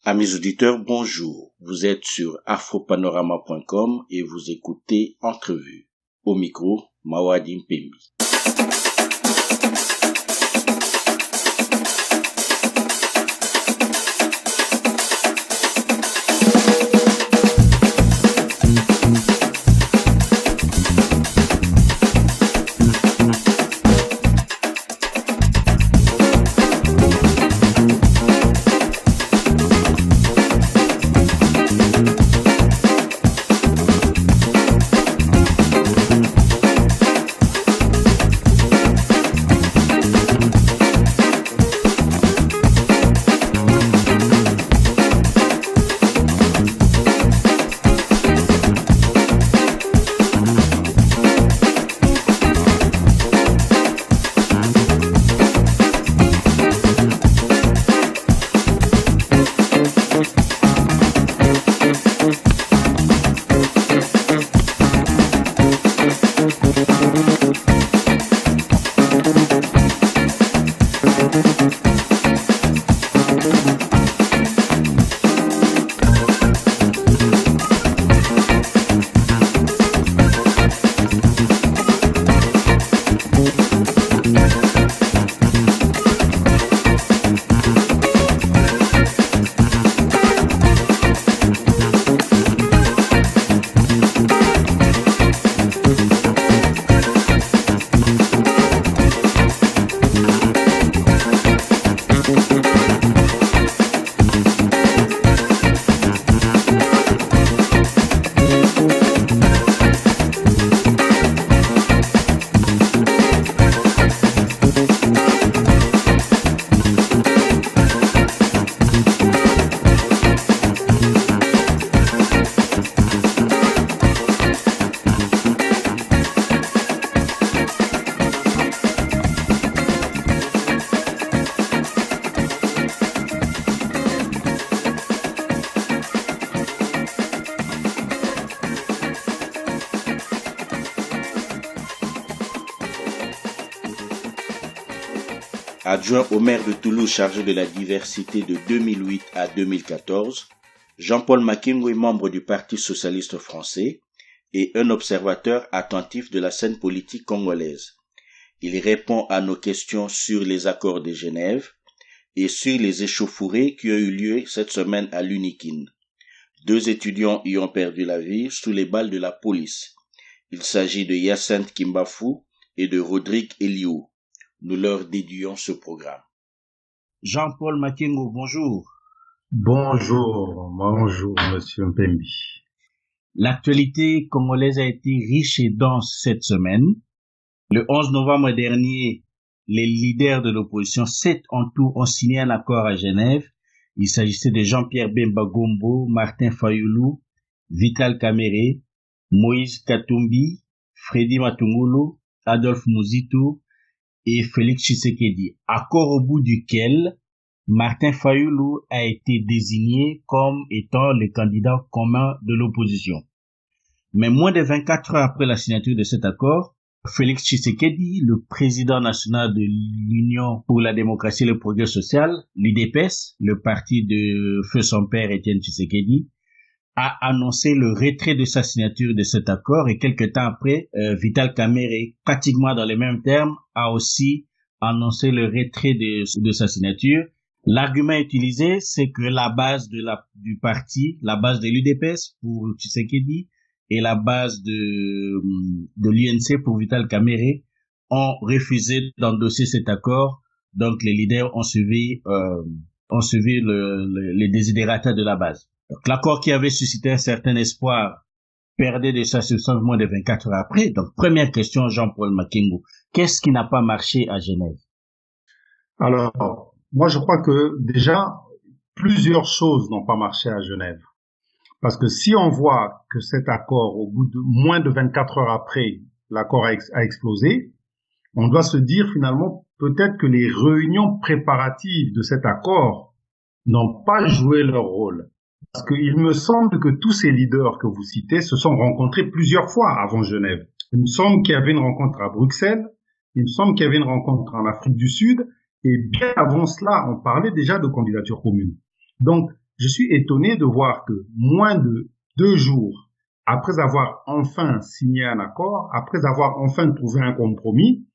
Amis auditeurs, bonjour. Vous êtes sur afropanorama.com et vous écoutez Entrevue. Au micro, Mawadi Mpembi. Adjoint au maire de Toulouse chargé de la diversité de 2008 à 2014, Jean-Paul Makengo est membre du Parti socialiste français et un observateur attentif de la scène politique congolaise. Il répond à nos questions sur les accords de Genève et sur les échauffourées qui ont eu lieu cette semaine à l'Unikin. 2 étudiants y ont perdu la vie sous les balles de la police. Il s'agit de Hyacinthe Kimbafou et de Rodrigue Eliou. Nous leur dédions ce programme. Jean-Paul Makengo, bonjour. Bonjour, monsieur Mpembi. L'actualité congolaise a été riche et dense cette semaine. Le 11 novembre dernier, les leaders de l'opposition, 7 en tout, ont signé un accord à Genève. Il s'agissait de Jean-Pierre Bemba Gombo, Martin Fayoulou, Vital Kamerhe, Moïse Katumbi, Freddy Matungulu, Adolphe Muzito et Félix Tshisekedi, accord au bout duquel Martin Fayoulou a été désigné comme étant le candidat commun de l'opposition. Mais moins de 24 heures après la signature de cet accord, Félix Tshisekedi, le président national de l'Union pour la démocratie et le progrès social, l'UDPS, le parti de feu son père Étienne Tshisekedi, a annoncé le retrait de sa signature de cet accord et quelque temps après, Vital Kamerhe, pratiquement dans les mêmes termes, a aussi annoncé le retrait de sa signature. L'argument utilisé, c'est que la base du parti, la base de l'UDPS pour Tshisekedi et la base de l'UNC pour Vital Kamerhe ont refusé d'endosser cet accord. Donc les leaders ont suivi les desiderata de la base. Donc, l'accord qui avait suscité un certain espoir perdait de sa substance moins de 24 heures après. Donc, première question, Jean-Paul Makengo. Qu'est-ce qui n'a pas marché à Genève? Alors, moi je crois que déjà, plusieurs choses n'ont pas marché à Genève. Parce que si on voit que cet accord, au bout de moins de 24 heures après, l'accord a explosé, on doit se dire finalement peut-être que les réunions préparatives de cet accord n'ont pas joué leur rôle. Parce qu'il me semble que tous ces leaders que vous citez se sont rencontrés plusieurs fois avant Genève. Il me semble qu'il y avait une rencontre à Bruxelles, il me semble qu'il y avait une rencontre en Afrique du Sud, et bien avant cela, on parlait déjà de candidature commune. Donc, je suis étonné de voir que moins de 2 jours après avoir enfin signé un accord, après avoir enfin trouvé un compromis,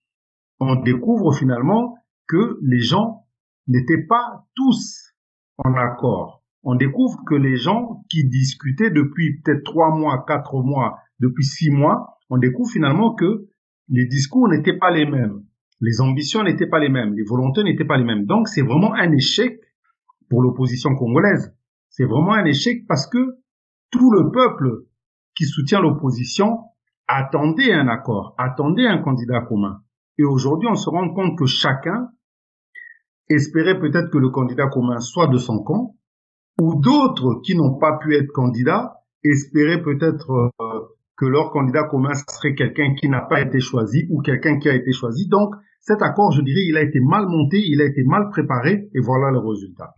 on découvre finalement que les gens n'étaient pas tous en accord. On découvre que les gens qui discutaient depuis peut-être 3 mois, 4 mois, depuis 6 mois, on découvre finalement que les discours n'étaient pas les mêmes, les ambitions n'étaient pas les mêmes, les volontés n'étaient pas les mêmes. Donc c'est vraiment un échec pour l'opposition congolaise. C'est vraiment un échec parce que tout le peuple qui soutient l'opposition attendait un accord, attendait un candidat commun. Et aujourd'hui, on se rend compte que chacun espérait peut-être que le candidat commun soit de son camp, ou d'autres qui n'ont pas pu être candidats espéraient peut-être que leur candidat commun serait quelqu'un qui n'a pas été choisi ou quelqu'un qui a été choisi. Donc, cet accord, je dirais, il a été mal monté, il a été mal préparé, et voilà le résultat.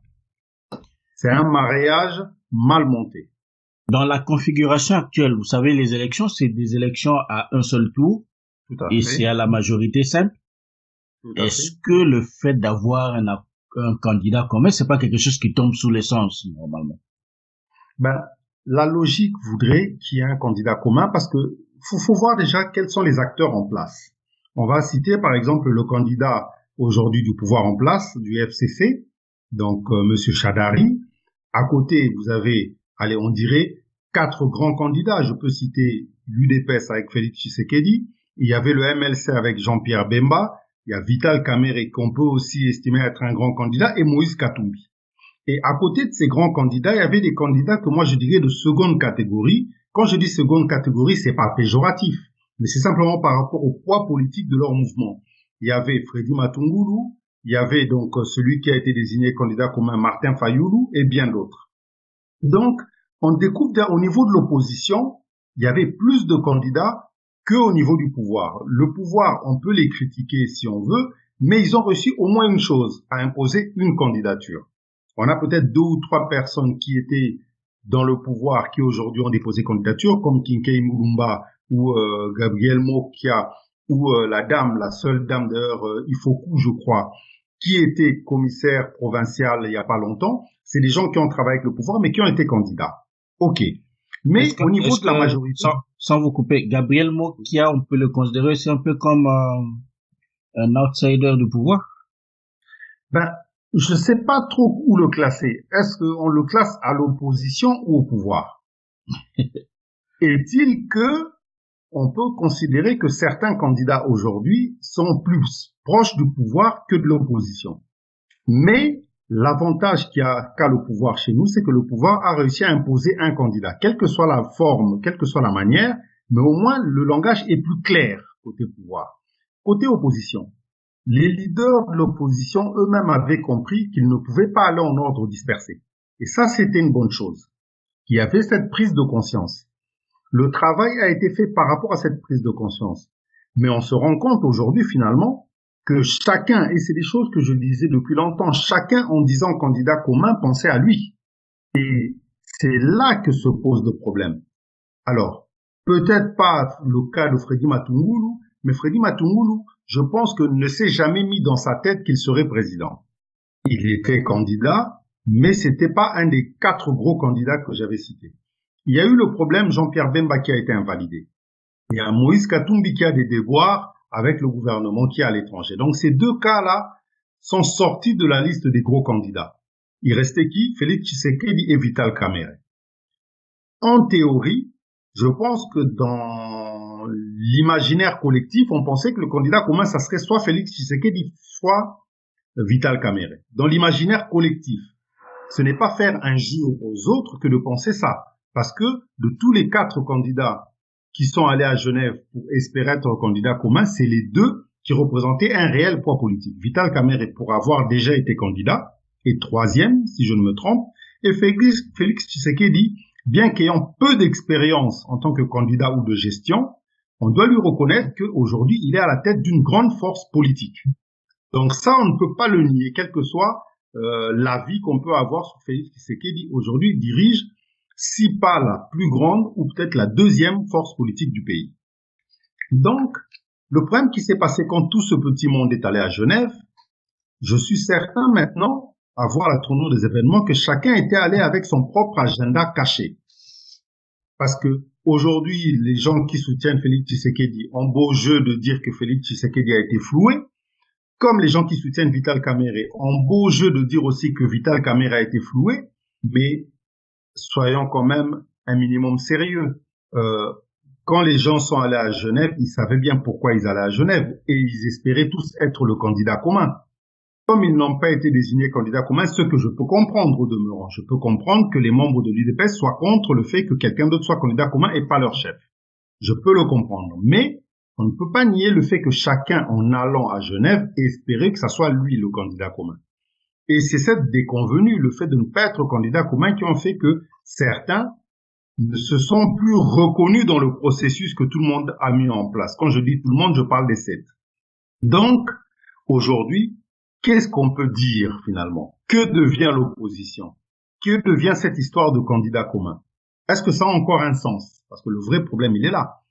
C'est un mariage mal monté. Dans la configuration actuelle, vous savez, les élections, c'est des élections à un seul tour, et c'est à la majorité simple. Est-ce que le fait d'avoir un candidat commun, c'est pas quelque chose qui tombe sous l'essence, normalement? La logique voudrait qu'il y ait un candidat commun parce que faut voir déjà quels sont les acteurs en place. On va citer par exemple le candidat aujourd'hui du pouvoir en place, du FCC, donc Monsieur Chadari. À côté, vous avez, on dirait, 4 grands candidats. Je peux citer l'UDPS avec Félix Tshisekedi. Il y avait le MLC avec Jean-Pierre Bemba. Il y a Vital Kamerhe qu'on peut aussi estimer être un grand candidat et Moïse Katumbi. Et à côté de ces grands candidats, il y avait des candidats que moi je dirais de seconde catégorie. Quand je dis seconde catégorie, c'est pas péjoratif, mais c'est simplement par rapport au poids politique de leur mouvement. Il y avait Freddy Matungulu, il y avait donc celui qui a été désigné candidat commun Martin Fayoulou et bien d'autres. Donc, on découvre au niveau de l'opposition, il y avait plus de candidats qu'au niveau du pouvoir. Le pouvoir, on peut les critiquer si on veut, mais ils ont reçu au moins une chose, à imposer une candidature. On a peut-être 2 ou 3 personnes qui étaient dans le pouvoir qui aujourd'hui ont déposé candidature, comme Kinkei Mulumba ou Gabriel Mokia ou la seule dame d'ailleurs, Ifoku, je crois, qui était commissaire provincial il y a pas longtemps. C'est des gens qui ont travaillé avec le pouvoir, mais qui ont été candidats. Ok. Mais au niveau de la majorité... Sans vous couper, Gabriel Mokia, on peut le considérer aussi un peu comme un outsider du pouvoir? Je sais pas trop où le classer. Est-ce qu'on le classe à l'opposition ou au pouvoir? Est-il que on peut considérer que certains candidats aujourd'hui sont plus proches du pouvoir que de l'opposition? Mais l'avantage qu'a le pouvoir chez nous, c'est que le pouvoir a réussi à imposer un candidat, quelle que soit la forme, quelle que soit la manière, mais au moins le langage est plus clair côté pouvoir. Côté opposition, les leaders de l'opposition eux-mêmes avaient compris qu'ils ne pouvaient pas aller en ordre dispersé. Et ça, c'était une bonne chose. Il y avait cette prise de conscience. Le travail a été fait par rapport à cette prise de conscience. Mais on se rend compte aujourd'hui, finalement, que chacun, et c'est des choses que je disais depuis longtemps, chacun en disant candidat commun pensait à lui. Et c'est là que se pose le problème. Alors, peut-être pas le cas de Freddy Matungulu, mais Freddy Matungulu, je pense que ne s'est jamais mis dans sa tête qu'il serait président. Il était candidat, mais c'était pas un des 4 gros candidats que j'avais cités. Il y a eu le problème Jean-Pierre Bemba qui a été invalidé. Il y a Moïse Katumbi qui a des déboires avec le gouvernement qui est à l'étranger. Donc ces 2 cas-là sont sortis de la liste des gros candidats. Il restait qui? Félix Tshisekedi et Vital Kamerhe. En théorie, je pense que dans l'imaginaire collectif, on pensait que le candidat commun, ça serait soit Félix Tshisekedi, soit Vital Kamerhe. Dans l'imaginaire collectif, ce n'est pas faire injure aux autres que de penser ça. Parce que de tous les 4 candidats qui sont allés à Genève pour espérer être candidat commun, c'est les 2 qui représentaient un réel poids politique. Vital Kamerhe pour avoir déjà été candidat, et 3e, si je ne me trompe, et Félix Tshisekedi, bien qu'ayant peu d'expérience en tant que candidat ou de gestion, on doit lui reconnaître qu'aujourd'hui, il est à la tête d'une grande force politique. Donc ça, on ne peut pas le nier, quel que soit l'avis qu'on peut avoir sur Félix Tshisekedi. Aujourd'hui, il dirige, si pas la plus grande, ou peut-être la 2e force politique du pays. Donc, le problème qui s'est passé quand tout ce petit monde est allé à Genève, je suis certain maintenant à voir la tournure des événements que chacun était allé avec son propre agenda caché. Parce que aujourd'hui, les gens qui soutiennent Félix Tshisekedi ont beau jeu de dire que Félix Tshisekedi a été floué, comme les gens qui soutiennent Vital Kamerhe ont beau jeu de dire aussi que Vital Kamerhe a été floué, mais soyons quand même un minimum sérieux. Quand les gens sont allés à Genève, ils savaient bien pourquoi ils allaient à Genève et ils espéraient tous être le candidat commun. Comme ils n'ont pas été désignés candidats communs, ce que je peux comprendre au demeurant, je peux comprendre que les membres de l'UDPS soient contre le fait que quelqu'un d'autre soit candidat commun et pas leur chef. Je peux le comprendre. Mais on ne peut pas nier le fait que chacun, en allant à Genève, espérait que ça soit lui le candidat commun. Et c'est cette déconvenue, le fait de ne pas être candidat commun, qui ont fait que certains ne se sont plus reconnus dans le processus que tout le monde a mis en place. Quand je dis tout le monde, je parle des 7. Donc, aujourd'hui, qu'est-ce qu'on peut dire finalement? Que devient l'opposition? Que devient cette histoire de candidat commun? Est-ce que ça a encore un sens? Parce que le vrai problème, il est là.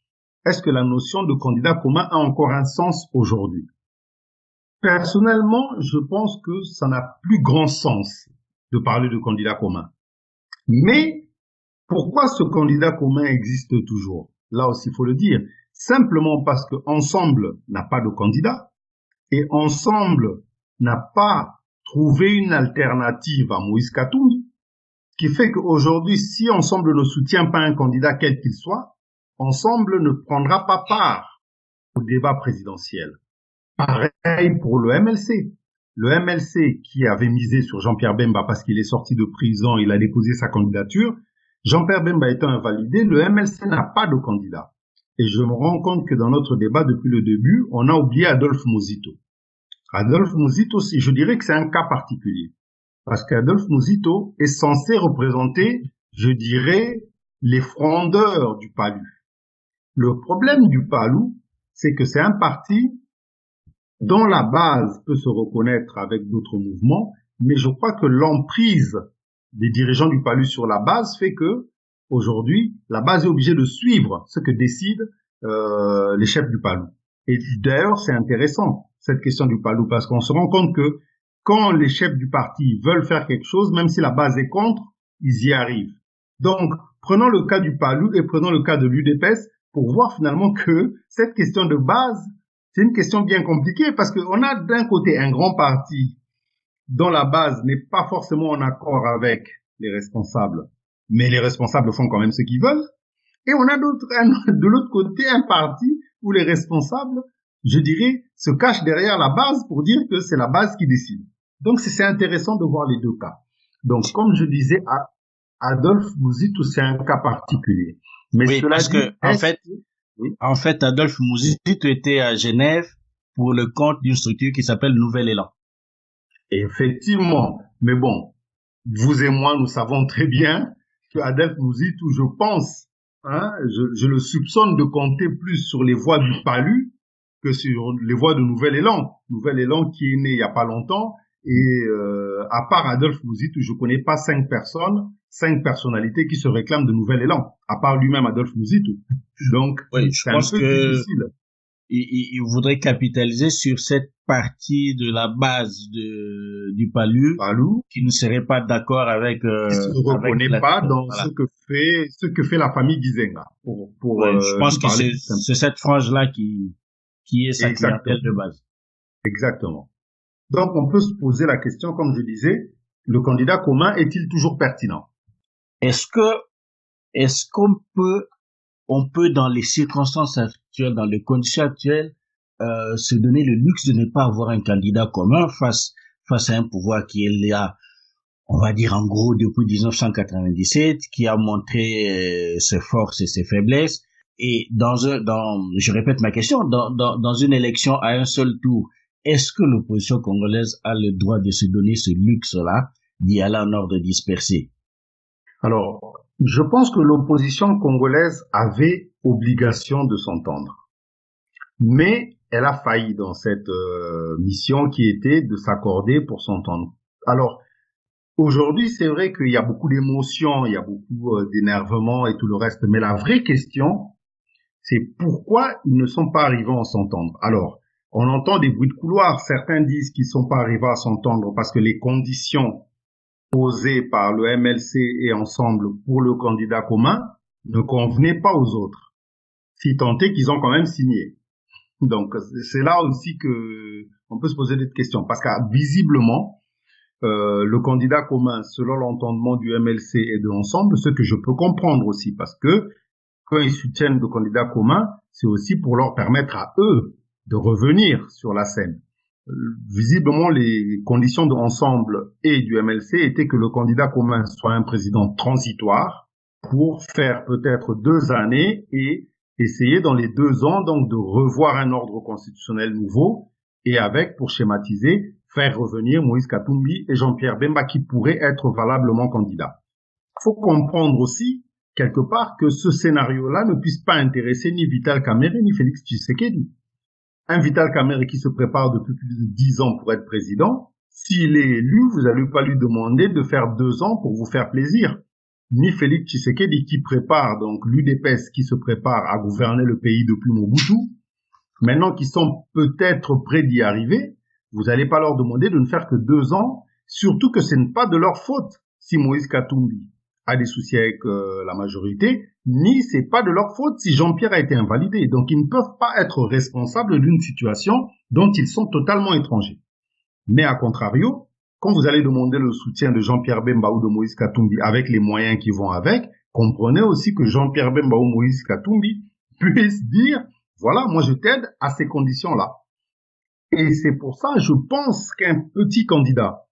Est-ce que la notion de candidat commun a encore un sens aujourd'hui? Personnellement, je pense que ça n'a plus grand sens de parler de candidat commun. Mais pourquoi ce candidat commun existe toujours? Là aussi, il faut le dire. Simplement parce que Ensemble n'a pas de candidat et Ensemble n'a pas trouvé une alternative à Moïse Katumbi, ce qui fait qu'aujourd'hui, si Ensemble ne soutient pas un candidat quel qu'il soit, Ensemble ne prendra pas part au débat présidentiel. Pareil pour le MLC. Le MLC qui avait misé sur Jean-Pierre Bemba parce qu'il est sorti de prison, il a déposé sa candidature. Jean-Pierre Bemba étant invalidé, le MLC n'a pas de candidat. Et je me rends compte que dans notre débat depuis le début, on a oublié Adolphe Muzito. Adolphe Muzito, je dirais que c'est un cas particulier. Parce qu'Adolphe Muzito est censé représenter, je dirais, les frondeurs du PALU. Le problème du PALU, c'est que c'est un parti dont la base peut se reconnaître avec d'autres mouvements, mais je crois que l'emprise des dirigeants du PALU sur la base fait que, aujourd'hui, la base est obligée de suivre ce que décident les chefs du PALU. Et d'ailleurs, c'est intéressant, cette question du PALU, parce qu'on se rend compte que quand les chefs du parti veulent faire quelque chose, même si la base est contre, ils y arrivent. Donc, prenons le cas du PALU et prenons le cas de l'UDPS pour voir finalement que cette question de base, c'est une question bien compliquée parce qu'on a d'un côté un grand parti dont la base n'est pas forcément en accord avec les responsables, mais les responsables font quand même ce qu'ils veulent. Et on a de l'autre côté un parti où les responsables, je dirais, se cachent derrière la base pour dire que c'est la base qui décide. Donc c'est intéressant de voir les deux cas. Donc comme je disais, Adolphe Muzito, c'est un cas particulier. Mais oui, parce que en fait, Adolphe Muzito était à Genève pour le compte d'une structure qui s'appelle Nouvel Élan. Effectivement, mais bon, vous et moi, nous savons très bien que Adolphe Muzito, je pense, je le soupçonne de compter plus sur les voix du PALU que sur les voix de Nouvel Élan. Nouvel Élan qui est né il y a pas longtemps et à part Adolphe Muzito, je connais pas 5 personnalités qui se réclament de Nouvel Élan, à part lui-même Adolphe Muzito. Donc, oui, je pense que difficile. Il voudrait capitaliser sur cette partie de la base du PALU qui ne serait pas d'accord avec qui se reconnaît pas dans voilà. ce que fait la famille Gizenga. Je pense que c'est cette frange-là qui est sa clientèle de base. Exactement. Donc on peut se poser la question, comme je disais, le candidat commun est-il toujours pertinent? Est-ce qu'on peut dans les circonstances actuelles, dans les conditions actuelles, se donner le luxe de ne pas avoir un candidat commun face à un pouvoir qui est là, on va dire en gros depuis 1997, qui a montré ses forces et ses faiblesses. Et je répète ma question, dans une élection à un seul tour, est-ce que l'opposition congolaise a le droit de se donner ce luxe-là d'y aller en ordre dispersé? Alors, je pense que l'opposition congolaise avait obligation de s'entendre. Mais elle a failli dans cette mission qui était de s'accorder pour s'entendre. Alors, aujourd'hui, c'est vrai qu'il y a beaucoup d'émotions, il y a beaucoup d'énervement et tout le reste, mais la vraie question, c'est pourquoi ils ne sont pas arrivés à s'entendre. Alors, On entend des bruits de couloir. Certains disent qu'ils sont pas arrivés à s'entendre parce que les conditions posées par le MLC et Ensemble pour le candidat commun ne convenaient pas aux autres. Si tant est qu'ils ont quand même signé. Donc, c'est là aussi que on peut se poser des questions. Parce que visiblement, le candidat commun, selon l'entendement du MLC et de l'Ensemble, ce que je peux comprendre aussi, parce que quand ils soutiennent le candidat commun, c'est aussi pour leur permettre à eux de revenir sur la scène. Visiblement, les conditions de l'Ensemble et du MLC étaient que le candidat commun soit un président transitoire pour faire peut-être 2 années et essayer dans les 2 ans donc de revoir un ordre constitutionnel nouveau et avec, pour schématiser, faire revenir Moïse Katumbi et Jean-Pierre Bemba qui pourraient être valablement candidats. Il faut comprendre aussi, quelque part, que ce scénario-là ne puisse pas intéresser ni Vital Kamerhe ni Félix Tshisekedi. Un Vital Kamerhe qui se prépare depuis plus de 10 ans pour être président, s'il est élu, vous n'allez pas lui demander de faire 2 ans pour vous faire plaisir. Ni Félix Tshisekedi qui prépare, donc l'UDPS qui se prépare à gouverner le pays depuis Mobutu, maintenant qu'ils sont peut-être prêts d'y arriver, vous n'allez pas leur demander de ne faire que 2 ans, surtout que ce n'est pas de leur faute si Moïse Katumbi a des soucis avec la majorité, ni c'est pas de leur faute si Jean-Pierre a été invalidé. Donc ils ne peuvent pas être responsables d'une situation dont ils sont totalement étrangers. Mais à contrario, quand vous allez demander le soutien de Jean-Pierre Bemba ou de Moïse Katumbi avec les moyens qui vont avec, comprenez aussi que Jean-Pierre Bemba ou Moïse Katumbi puissent dire, voilà, moi je t'aide à ces conditions-là. Et c'est pour ça, je pense qu'un petit candidat,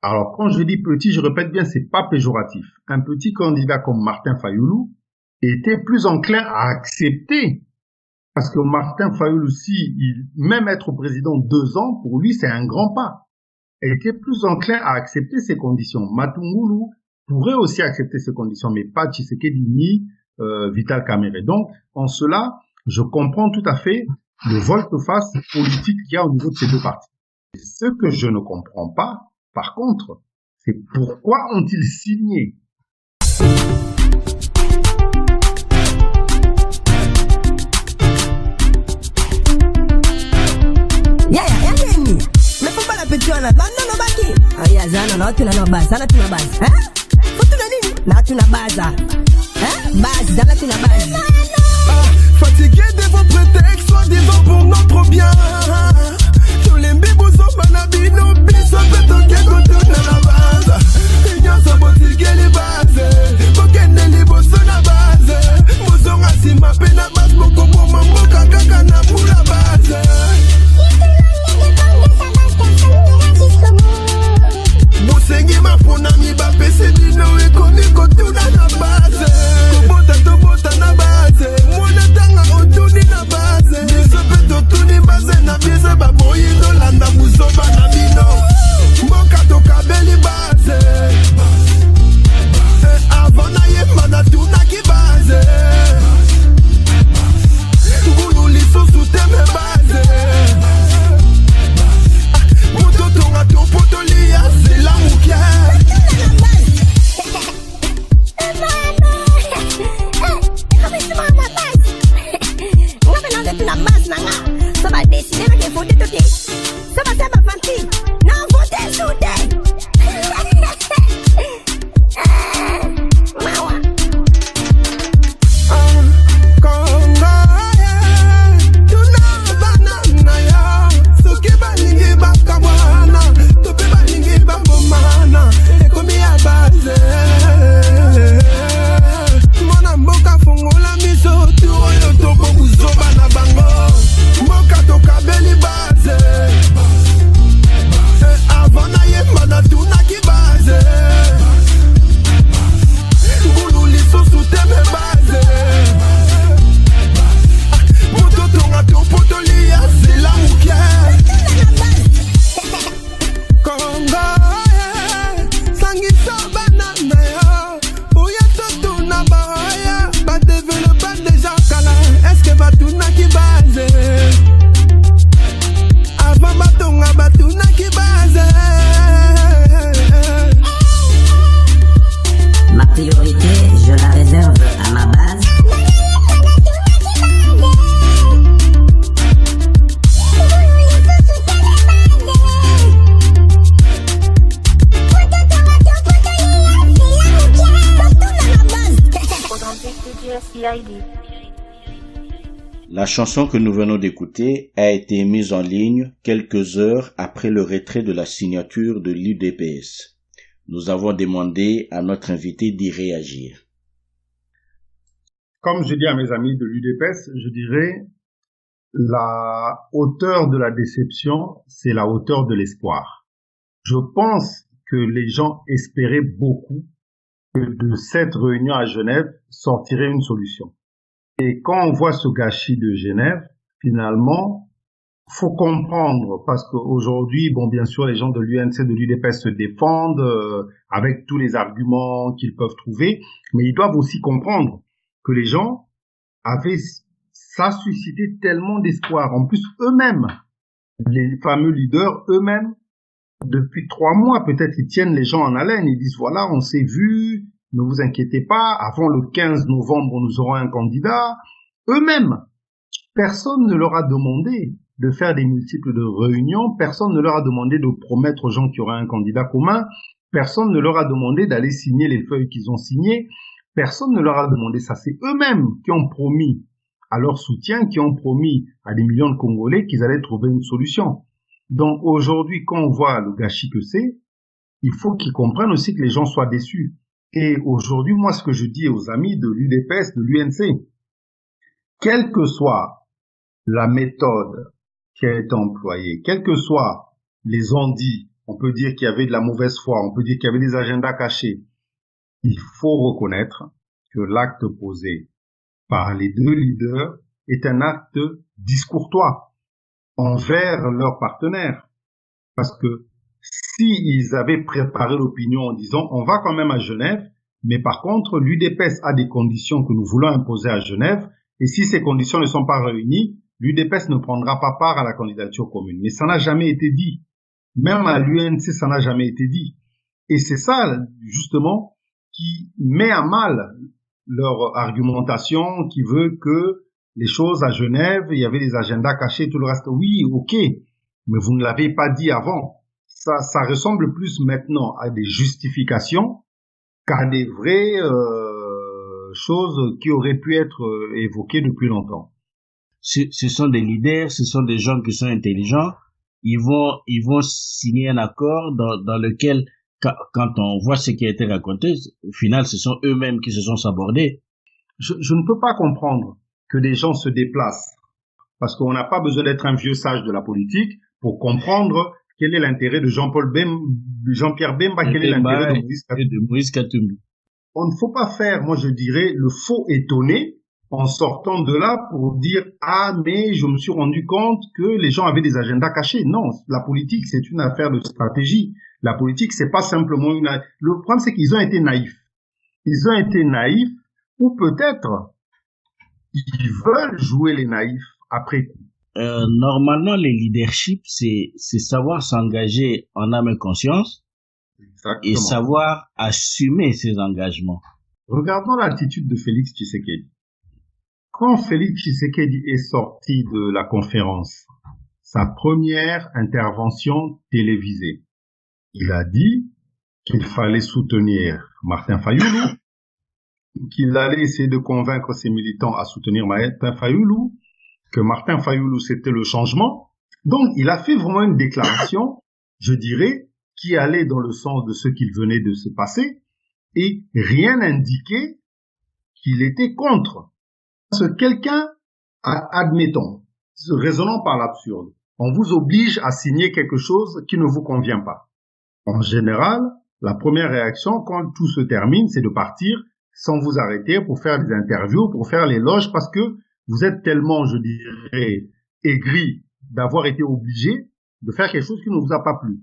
alors quand je dis petit, je répète bien, c'est pas péjoratif, un petit candidat comme Martin Fayoulou était plus enclin à accepter, parce que Martin Fayoulou, même être président 2 ans, pour lui c'est un grand pas. Il était plus enclin à accepter ces conditions. Matungulu pourrait aussi accepter ces conditions, mais pas Tshisekedi ni Vital Kamerhe. Donc, en cela, je comprends tout à fait le volte-face politique qu'il y a au niveau de ces 2 partis. Et ce que je ne comprends pas, par contre, c'est pourquoi ont-ils signé? Fatigué de vos prétextes, soi-disant pour notre bien. Tous les mbibous sont manabi, nos bis, on peut toquer contre la base. Les gens sont fatigués les bases. Bokende les boss sur la base. Mousson assis ma peine à base, mon combo, mambo, kakakana pour la base. Moussengi ma ponami, bapé, c'est dino et komi kotou na la base. Kobota to bota na base. Monatanga otuni na base. Nisope to tuni base na bise baboyi do landa musoba na bino. Moka to kabeli base. CID. La chanson que nous venons d'écouter a été mise en ligne quelques heures après le retrait de la signature de l'UDPS. Nous avons demandé à notre invité d'y réagir. Comme je dis à mes amis de l'UDPS, je dirais la hauteur de la déception, c'est la hauteur de l'espoir. Je pense que les gens espéraient beaucoup que de cette réunion à Genève sortirait une solution. Et quand on voit ce gâchis de Genève, finalement, faut comprendre, parce qu'aujourd'hui, bon, bien sûr, les gens de l'UNC, de l'UDPS se défendent avec tous les arguments qu'ils peuvent trouver, mais ils doivent aussi comprendre que les gens avaient, ça suscité tellement d'espoir. En plus, eux-mêmes, les fameux leaders, eux-mêmes, depuis 3 mois, peut-être, ils tiennent les gens en haleine. Ils disent, voilà, on s'est vu, ne vous inquiétez pas, avant le 15 novembre, nous aurons un candidat. Eux-mêmes, personne ne leur a demandé de faire des multiples de réunions, personne ne leur a demandé de promettre aux gens qu'il y aura un candidat commun, personne ne leur a demandé d'aller signer les feuilles qu'ils ont signées, personne ne leur a demandé ça. C'est eux-mêmes qui ont promis à leur soutien, qui ont promis à des millions de Congolais qu'ils allaient trouver une solution. Donc aujourd'hui, quand on voit le gâchis que c'est, il faut qu'ils comprennent aussi que les gens soient déçus. Et aujourd'hui, moi, ce que je dis aux amis de l'UDPS, de l'UNC, quelle que soit la méthode qui a été employée, quels que soient les ondits, on peut dire qu'il y avait de la mauvaise foi, on peut dire qu'il y avait des agendas cachés, il faut reconnaître que l'acte posé par les deux leaders est un acte discourtois envers leurs partenaires. Parce que s'ils avaient préparé l'opinion en disant on va quand même à Genève, mais par contre l'UDPS a des conditions que nous voulons imposer à Genève, et si ces conditions ne sont pas réunies, l'UDPS ne prendra pas part à la candidature commune. Mais ça n'a jamais été dit. Même à l'UNC, ça n'a jamais été dit. Et c'est ça, justement, qui met à mal leur argumentation, qui veut que les choses à Genève, il y avait des agendas cachés, tout le reste. Oui, ok, mais vous ne l'avez pas dit avant. Ça ressemble plus maintenant à des justifications qu'à des vraies choses qui auraient pu être évoquées depuis longtemps. Ce sont des leaders, ce sont des gens qui sont intelligents. Ils vont signer un accord dans lequel, quand on voit ce qui a été raconté, au final, ce sont eux-mêmes qui se sont sabordés. Je ne peux pas comprendre que des gens se déplacent, parce qu'on n'a pas besoin d'être un vieux sage de la politique pour comprendre quel est l'intérêt de Jean-Pierre Bemba, quel est l'intérêt de Moïse Katumbi. On ne faut pas faire, moi je dirais, le faux étonné en sortant de là pour dire « Ah, mais je me suis rendu compte que les gens avaient des agendas cachés ». Non, la politique, c'est une affaire de stratégie. La politique, c'est pas simplement une... Le problème, c'est qu'ils ont été naïfs. Ils ont été naïfs, ou peut-être ils veulent jouer les naïfs après coup. Normalement, les leaderships, c'est savoir s'engager en âme et conscience. Exactement. Et savoir assumer ses engagements. Regardons l'attitude de Félix Tshisekedi. Quand Félix Tshisekedi est sorti de la conférence, sa première intervention télévisée, il a dit qu'il fallait soutenir Martin Fayoulou, qu'il allait essayer de convaincre ses militants à soutenir Martin Fayoulou, que Martin Fayoulou c'était le changement. Donc il a fait vraiment une déclaration, je dirais, qui allait dans le sens de ce qu'il venait de se passer, et rien n'indiquait qu'il était contre. Parce que quelqu'un, admettons, raisonnant par l'absurde, on vous oblige à signer quelque chose qui ne vous convient pas. En général, la première réaction, quand tout se termine, c'est de partir sans vous arrêter pour faire des interviews, pour faire l'éloge, parce que vous êtes tellement, je dirais, aigri d'avoir été obligé de faire quelque chose qui ne vous a pas plu.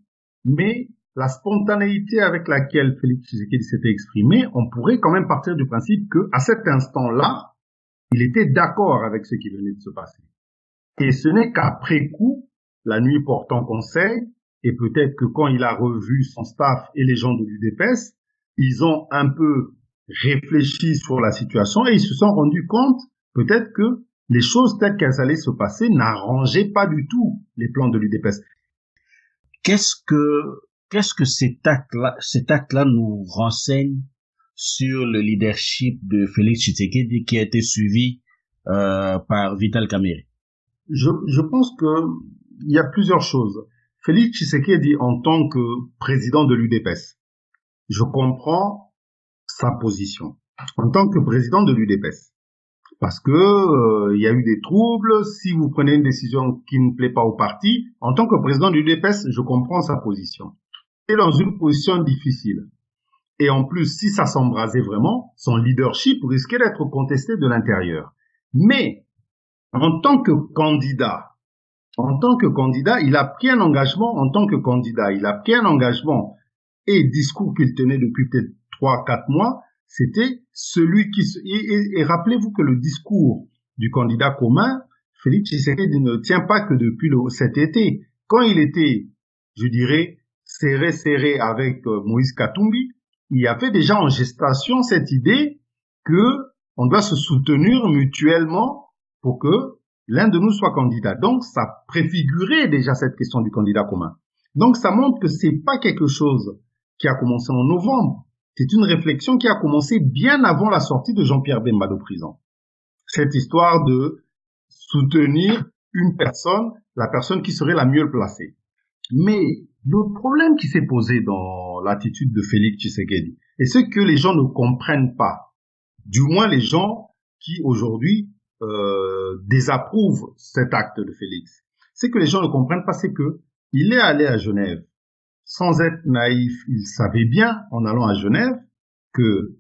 Mais la spontanéité avec laquelle Félix Tshisekedi s'était exprimé, on pourrait quand même partir du principe que, à cet instant-là, il était d'accord avec ce qui venait de se passer. Et ce n'est qu'après coup, la nuit portant conseil, et peut-être que quand il a revu son staff et les gens de l'UDPS, ils ont un peu réfléchi sur la situation et ils se sont rendus compte peut-être que les choses telles qu'elles allaient se passer n'arrangeaient pas du tout les plans de l'UDPS. Qu'est-ce que cet acte-là nous renseigne sur le leadership de Félix Tshisekedi qui a été suivi par Vital Kamerhe? Je pense que il y a plusieurs choses. Félix Tshisekedi, en tant que président de l'UDPS, je comprends sa position en tant que président de l'UDPS. Parce que il y a eu des troubles. Si vous prenez une décision qui ne plaît pas au parti, en tant que président de l'UDPS, je comprends sa position. Il est dans une position difficile. Et en plus, si ça s'embrasait vraiment, son leadership risquait d'être contesté de l'intérieur. Mais, en tant que candidat, il a pris un engagement en tant que candidat. Il a pris un engagement et discours qu'il tenait depuis peut-être 3-4 mois, c'était celui qui... Et rappelez-vous que le discours du candidat commun, Félix Tshisekedi, ne tient pas que depuis cet été. Quand il était, je dirais, serré avec Moïse Katumbi, il y avait déjà en gestation cette idée que on doit se soutenir mutuellement pour que l'un de nous soit candidat. Donc, ça préfigurait déjà cette question du candidat commun. Donc, ça montre que c'est pas quelque chose qui a commencé en novembre. C'est une réflexion qui a commencé bien avant la sortie de Jean-Pierre Bemba de prison. Cette histoire de soutenir une personne, la personne qui serait la mieux placée. Mais le problème qui s'est posé dans l'attitude de Félix Tshisekedi, et ce que les gens ne comprennent pas, du moins les gens qui aujourd'hui désapprouvent cet acte de Félix, c'est que les gens ne comprennent pas, c'est que il est allé à Genève. Sans être naïf, il savait bien, en allant à Genève, que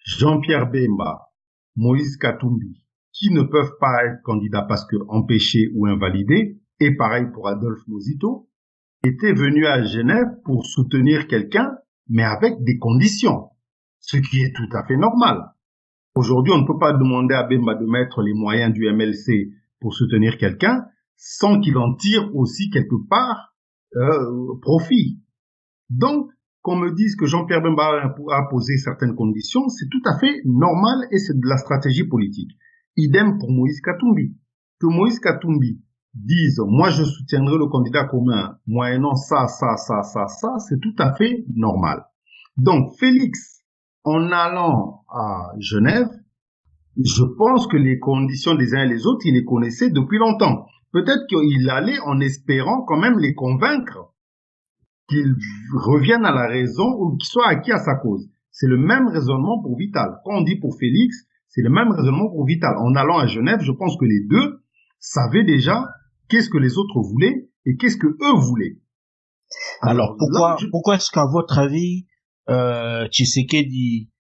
Jean-Pierre Bemba, Moïse Katumbi, qui ne peuvent pas être candidats parce que empêchés ou invalidés, et pareil pour Adolphe Mozito, étaient venus à Genève pour soutenir quelqu'un, mais avec des conditions, ce qui est tout à fait normal. Aujourd'hui, on ne peut pas demander à Bemba de mettre les moyens du MLC pour soutenir quelqu'un sans qu'il en tire aussi quelque part profit. Donc, qu'on me dise que Jean-Pierre Bemba a posé certaines conditions, c'est tout à fait normal et c'est de la stratégie politique. Idem pour Moïse Katumbi. Que Moïse Katumbi dise, moi je soutiendrai le candidat commun, moyennant ça, c'est tout à fait normal. Donc, Félix, en allant à Genève, je pense que les conditions des uns et les autres, il les connaissait depuis longtemps. Peut-être qu'il allait en espérant quand même les convaincre qu'ils reviennent à la raison ou qu'ils soient acquis à sa cause. C'est le même raisonnement pour Vital. Quand on dit pour Félix, c'est le même raisonnement pour Vital. En allant à Genève, je pense que les deux savaient déjà qu'est-ce que les autres voulaient et qu'est-ce que eux voulaient. Alors pourquoi est-ce qu'à votre avis, Tshisekedi,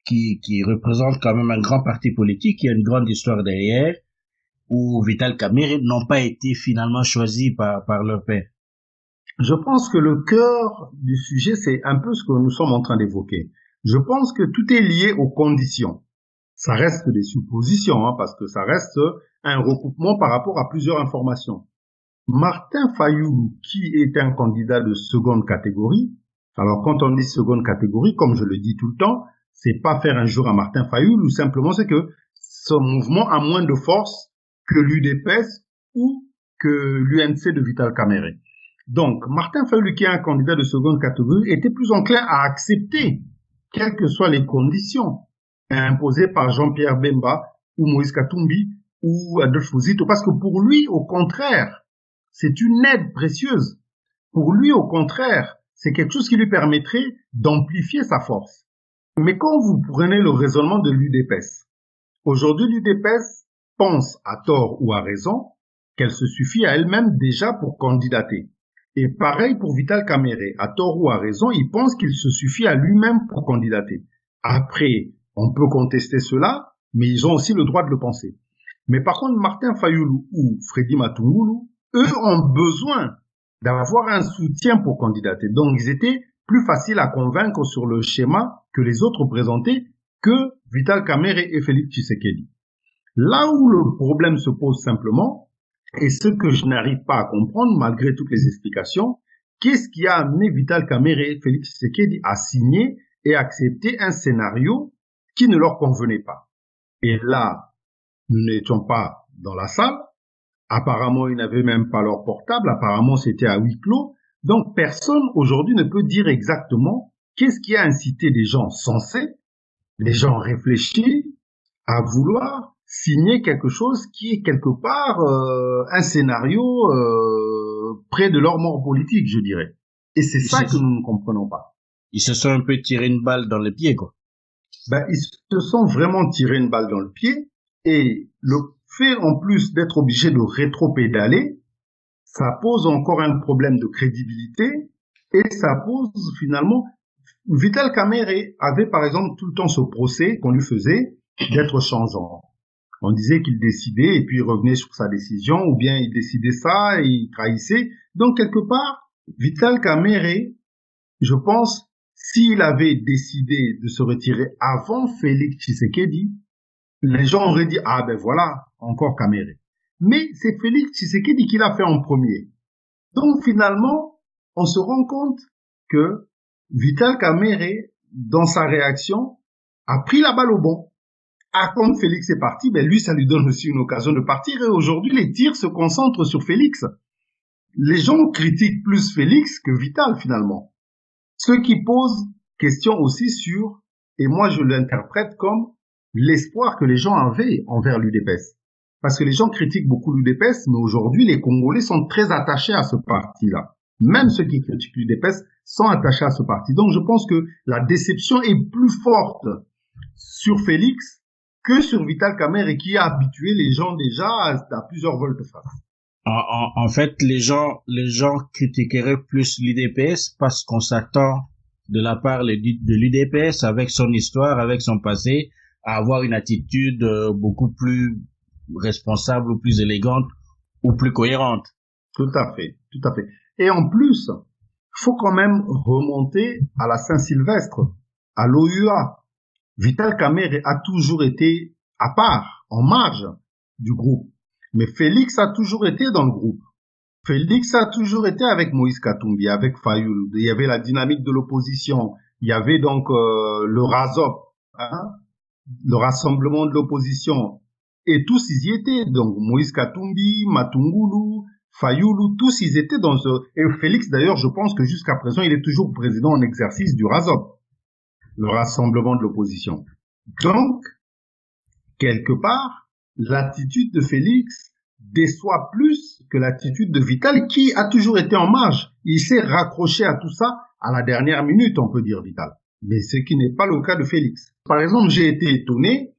qui représente quand même un grand parti politique, qui a une grande histoire derrière, ou Vital Kamerhe n'ont pas été finalement choisis par leur père? Je pense que le cœur du sujet, c'est un peu ce que nous sommes en train d'évoquer. Je pense que tout est lié aux conditions. Ça reste des suppositions, parce que ça reste un recoupement par rapport à plusieurs informations. Martin Fayulu, qui est un candidat de seconde catégorie, alors quand on dit seconde catégorie, comme je le dis tout le temps, c'est pas faire un jour à Martin Fayulu, simplement c'est que ce mouvement a moins de force que l'UDPS ou que l'UNC de Vital Kamerhe. Donc, Martin Fayulu, qui est un candidat de seconde catégorie, était plus enclin à accepter, quelles que soient les conditions imposées par Jean-Pierre Bemba ou Moïse Katumbi ou Adolphe Mozito, parce que pour lui, au contraire, c'est une aide précieuse. Pour lui, au contraire, c'est quelque chose qui lui permettrait d'amplifier sa force. Mais quand vous prenez le raisonnement de l'UDPS, aujourd'hui, l'UDPS pense, à tort ou à raison, qu'elle se suffit à elle-même déjà pour candidater. Et pareil pour Vital Kamerhe, à tort ou à raison, il pense qu'il se suffit à lui-même pour candidater. Après, on peut contester cela, mais ils ont aussi le droit de le penser. Mais par contre, Martin Fayulu ou Freddy Matungulu, eux ont besoin d'avoir un soutien pour candidater. Donc, ils étaient plus faciles à convaincre sur le schéma que les autres présentaient que Vital Kamerhe et Félix Tshisekedi. Là où le problème se pose simplement, et ce que je n'arrive pas à comprendre malgré toutes les explications, qu'est-ce qui a amené Vital Kamerhe et Félix Tshisekedi à signer et accepter un scénario qui ne leur convenait pas? Et là, nous n'étions pas dans la salle. Apparemment, ils n'avaient même pas leur portable. Apparemment, c'était à huis clos. Donc, personne aujourd'hui ne peut dire exactement qu'est-ce qui a incité des gens sensés les gens réfléchissent à vouloir signer quelque chose qui est quelque part un scénario près de leur mort politique, je dirais. Et c'est ça que nous ne comprenons pas. Ils se sont un peu tiré une balle dans le pied, quoi. Ben, ils se sont vraiment tiré une balle dans le pied, et le fait en plus d'être obligé de rétro-pédaler, ça pose encore un problème de crédibilité, et ça pose finalement... Vital Kamerhe avait par exemple tout le temps ce procès qu'on lui faisait d'être changeant. On disait qu'il décidait et puis il revenait sur sa décision, ou bien il décidait ça et il trahissait. Donc quelque part, Vital Kamerhe, je pense, s'il avait décidé de se retirer avant Félix Tshisekedi, les gens auraient dit, ah ben voilà, encore Kamerhe. Mais c'est Félix Tshisekedi qui l'a fait en premier. Donc finalement, on se rend compte que Vital Kamerhe, dans sa réaction, a pris la balle au bon. Ah, comme Félix est parti, ben lui, ça lui donne aussi une occasion de partir. Et aujourd'hui, les tirs se concentrent sur Félix. Les gens critiquent plus Félix que Vital, finalement. Ce qui pose question aussi sur, et moi je l'interprète comme l'espoir que les gens avaient envers l'UDPS. Parce que les gens critiquent beaucoup l'UDPS, mais aujourd'hui, les Congolais sont très attachés à ce parti-là. Même ceux qui critiquent l'UDPS sont attachés à ce parti. Donc je pense que la déception est plus forte sur Félix que sur Vital Kamerhe, qui a habitué les gens déjà à plusieurs volte-face. En fait, les gens critiqueraient plus l'UDPS parce qu'on s'attend de la part de l'UDPS, avec son histoire, avec son passé, à avoir une attitude beaucoup plus responsable ou plus élégante ou plus cohérente. Tout à fait, tout à fait. Et en plus, faut quand même remonter à la Saint-Sylvestre, à l'OUA. Vital Kamerhe a toujours été à part, en marge du groupe. Mais Félix a toujours été dans le groupe. Félix a toujours été avec Moïse Katumbi, avec Fayoulou. Il y avait la dynamique de l'opposition. Il y avait donc le RASOP, hein, le rassemblement de l'opposition. Et tous ils y étaient. Donc Moïse Katumbi, Matungulu, Fayoulou, tous ils étaient dans ce... Et Félix d'ailleurs, je pense que jusqu'à présent, il est toujours président en exercice du RASOP, le rassemblement de l'opposition. Donc, quelque part, l'attitude de Félix déçoit plus que l'attitude de Vital, qui a toujours été en marge. Il s'est raccroché à tout ça à la dernière minute, on peut dire, Vital. Mais ce qui n'est pas le cas de Félix. Par exemple, j'ai été étonné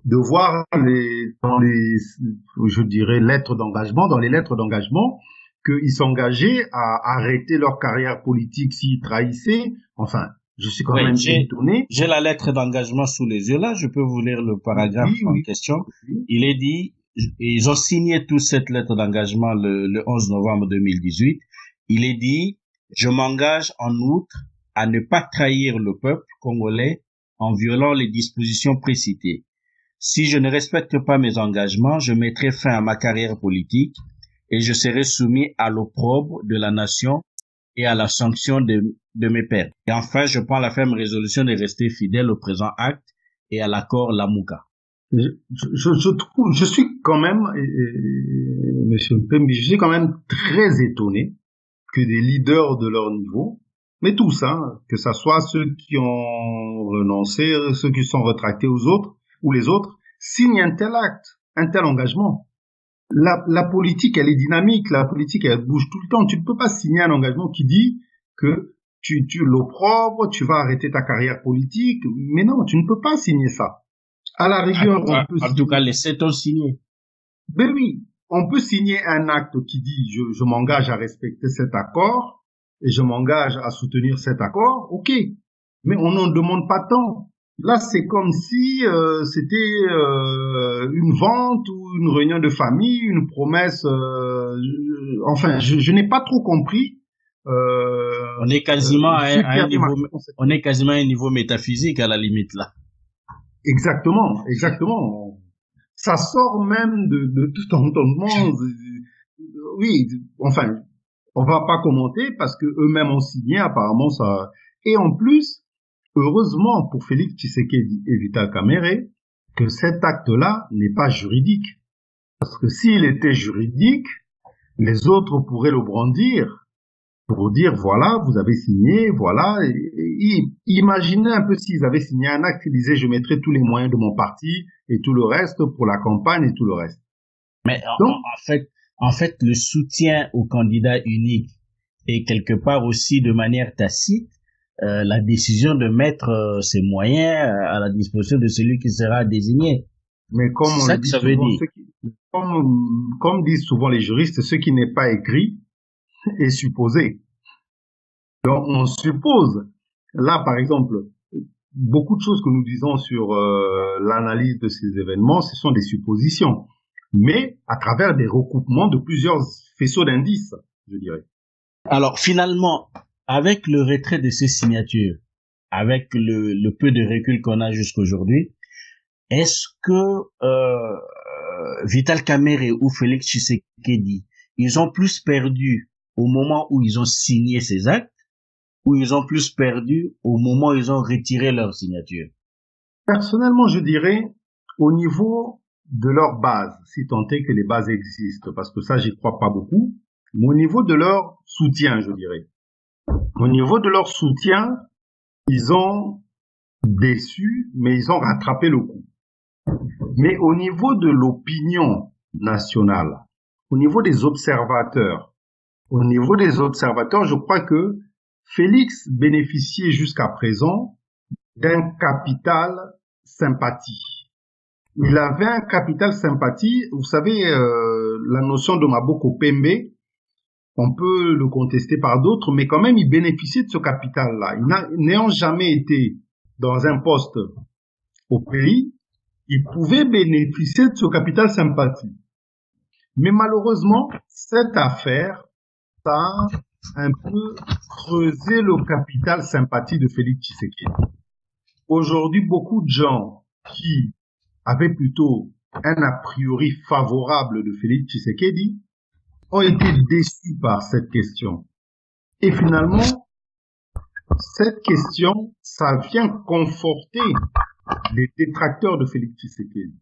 de voir dans les, je dirais, lettres d'engagement, qu'ils s'engageaient à arrêter leur carrière politique s'ils trahissaient. Enfin, je suis quand même étonné. J'ai la lettre d'engagement sous les yeux là, je peux vous lire le paragraphe en question. Oui. Il est dit, ils ont signé tous cette lettre d'engagement le 11 novembre 2018. Il est dit, je m'engage en outre à ne pas trahir le peuple congolais en violant les dispositions précitées. Si je ne respecte pas mes engagements, je mettrai fin à ma carrière politique et je serai soumis à l'opprobre de la nation et à la sanction de mes pairs. Et enfin, je prends la ferme résolution de rester fidèle au présent acte et à l'accord Lamuka. Je suis quand même, monsieur Mpembi, je suis quand même très étonné que des leaders de leur niveau, mais tous, hein, que ça soit ceux qui ont renoncé, ceux qui sont retractés aux autres, ou les autres, signent un tel acte, un tel engagement. La politique, elle est dynamique, la politique, elle bouge tout le temps. Tu ne peux pas signer un engagement qui dit que tu l'opprobes, tu vas arrêter ta carrière politique. Mais non, tu ne peux pas signer ça. À la rigueur, en tout cas, les 7 ont signé. Ben oui, on peut signer un acte qui dit je m'engage à respecter cet accord et je m'engage à soutenir cet accord, ok. Mais on n'en demande pas tant. Là, c'est comme si c'était une vente ou une réunion de famille, une promesse. Enfin, je n'ai pas trop compris. On est quasiment à un niveau métaphysique à la limite là. Exactement, exactement. Ça sort même de tout entendement. Oui, enfin, on va pas commenter parce que eux-mêmes ont signé apparemment ça. Et en plus, heureusement pour Félix Tshisekedi et Vital Kamerhe que cet acte-là n'est pas juridique. Parce que s'il était juridique, les autres pourraient le brandir pour dire, voilà, vous avez signé, voilà. Imaginez un peu s'ils avaient signé un acte qui disait, je mettrai tous les moyens de mon parti et tout le reste pour la campagne et tout le reste. Mais en fait, le soutien au candidat unique est quelque part aussi de manière tacite la décision de mettre ses moyens à la disposition de celui qui sera désigné. Mais comme on le dit souvent, comme disent souvent les juristes, ce qui n'est pas écrit est supposé. Donc on suppose. Là, par exemple, beaucoup de choses que nous disons sur l'analyse de ces événements, ce sont des suppositions, mais à travers des recoupements de plusieurs faisceaux d'indices, je dirais. Alors finalement, avec le retrait de ces signatures, avec le peu de recul qu'on a jusqu'aujourd'hui, est-ce que Vital Kamerhe ou Félix Tshisekedi, ils ont plus perdu au moment où ils ont signé ces actes, ou ils ont plus perdu au moment où ils ont retiré leur signature? Personnellement, je dirais au niveau de leur base, si tant est que les bases existent, parce que ça, j'y crois pas beaucoup, mais au niveau de leur soutien, je dirais. Au niveau de leur soutien, ils ont déçu, mais ils ont rattrapé le coup. Mais au niveau de l'opinion nationale, au niveau des observateurs, je crois que Félix bénéficiait jusqu'à présent d'un capital sympathie. Il avait un capital sympathie. Vous savez, la notion de Maboko Pembe, on peut le contester par d'autres, mais quand même, il bénéficiait de ce capital-là. N'ayant jamais été dans un poste au pays, il pouvait bénéficier de ce capital sympathie. Mais malheureusement, cette affaire, ça a un peu creusé le capital sympathie de Félix Tshisekedi. Aujourd'hui, beaucoup de gens qui avaient plutôt un a priori favorable de Félix Tshisekedi ont été déçus par cette question. Et finalement, cette question, ça vient conforter les détracteurs de Félix Tshisekedi.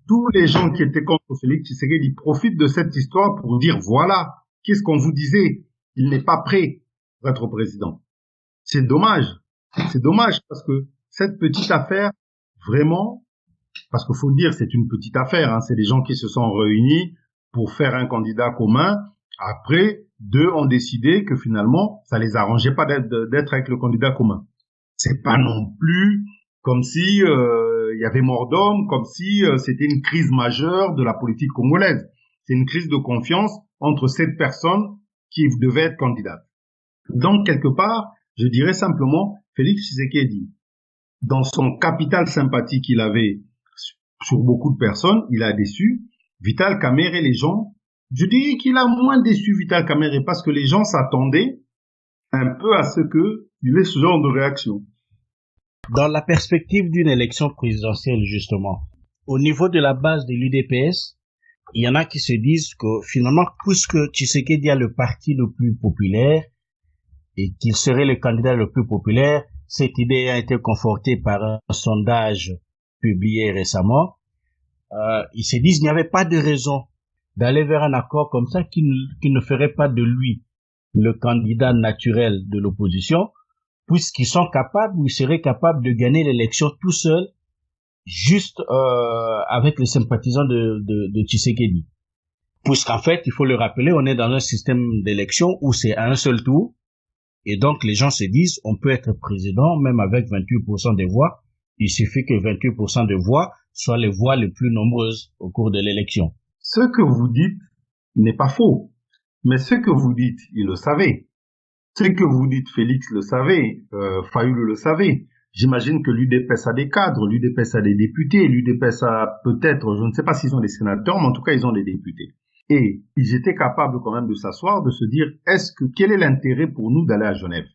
Tous les gens qui étaient contre Félix Tshisekedi profitent de cette histoire pour dire, voilà, qu'est-ce qu'on vous disait? Il n'est pas prêt pour être président. C'est dommage. C'est dommage parce que cette petite affaire, vraiment, parce qu'il faut le dire, c'est une petite affaire, hein, c'est des gens qui se sont réunis pour faire un candidat commun. Après, deux ont décidé que finalement, ça les arrangeait pas d'être avec le candidat commun. C'est pas non plus comme si il y avait mort d'homme, comme si c'était une crise majeure de la politique congolaise. C'est une crise de confiance entre cette personne qui devait être candidate. Donc, quelque part, je dirais simplement, Félix Tshisekedi, dans son capital sympathie qu'il avait sur beaucoup de personnes, il a déçu. Vital Kamerhe, les gens, je dirais qu'il a moins déçu Vital Kamerhe parce que les gens s'attendaient un peu à ce qu'il ait ce genre de réaction. Dans la perspective d'une élection présidentielle, justement, au niveau de la base de l'UDPS, il y en a qui se disent que finalement, puisque Tshisekedi a le parti le plus populaire et qu'il serait le candidat le plus populaire, cette idée a été confortée par un sondage publié récemment. Ils se disent qu'il n'y avait pas de raison d'aller vers un accord comme ça qui ne ferait pas de lui le candidat naturel de l'opposition, puisqu'ils sont capables ou ils seraient capables de gagner l'élection tout seuls, juste avec les sympathisants de Tshisekedi. Puisqu'en fait, il faut le rappeler, on est dans un système d'élection où c'est à un seul tour, et donc les gens se disent on peut être président même avec 28% des voix, il suffit que 28% de voix soient les voix les plus nombreuses au cours de l'élection. Ce que vous dites n'est pas faux, mais ce que vous dites, il le savait. Ce que vous dites, Félix le savait, Fayoulou le savait. J'imagine que l'UDPS a des cadres, l'UDPS a des députés, l'UDPS a peut-être, je ne sais pas s'ils ont des sénateurs, mais en tout cas, ils ont des députés. Et ils étaient capables quand même de s'asseoir, de se dire, quel est l'intérêt pour nous d'aller à Genève?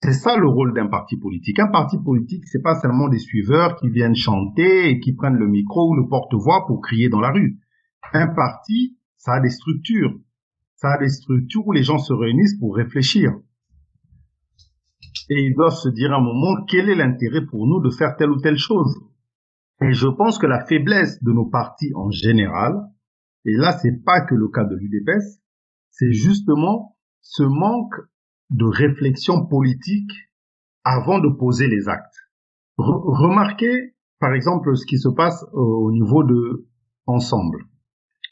C'est ça le rôle d'un parti politique. Un parti politique, c'est pas seulement des suiveurs qui viennent chanter et qui prennent le micro ou le porte-voix pour crier dans la rue. Un parti, ça a des structures. Ça a des structures où les gens se réunissent pour réfléchir. Et ils doivent se dire à un moment, quel est l'intérêt pour nous de faire telle ou telle chose? Et je pense que la faiblesse de nos partis en général, et là c'est pas que le cas de l'UDPS, c'est justement ce manque de réflexion politique avant de poser les actes. Remarquez, par exemple, ce qui se passe au niveau de Ensemble.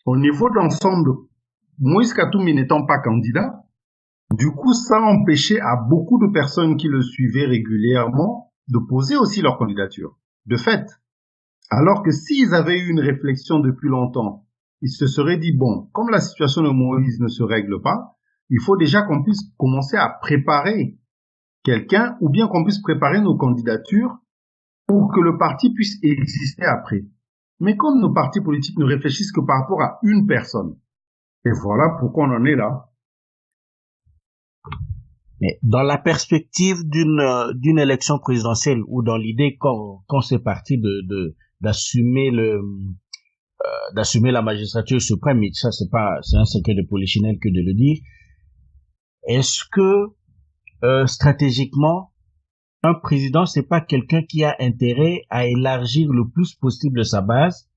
Au niveau d'Ensemble, Moïse Katumbi n'étant pas candidat, du coup, ça empêchait à beaucoup de personnes qui le suivaient régulièrement de poser aussi leur candidature. De fait. Alors que s'ils avaient eu une réflexion depuis longtemps, ils se seraient dit, bon, comme la situation de Moïse ne se règle pas, il faut déjà qu'on puisse commencer à préparer quelqu'un ou bien qu'on puisse préparer nos candidatures pour que le parti puisse exister après. Mais comme nos partis politiques ne réfléchissent que par rapport à une personne, et voilà pourquoi on en est là. Mais dans la perspective d'une élection présidentielle ou dans l'idée qu'on s'est parti d'assumer la magistrature suprême, mais ça c'est un secret de polichinelle que de le dire. Est-ce que stratégiquement un président c'est pas quelqu'un qui a intérêt à élargir le plus possible sa base,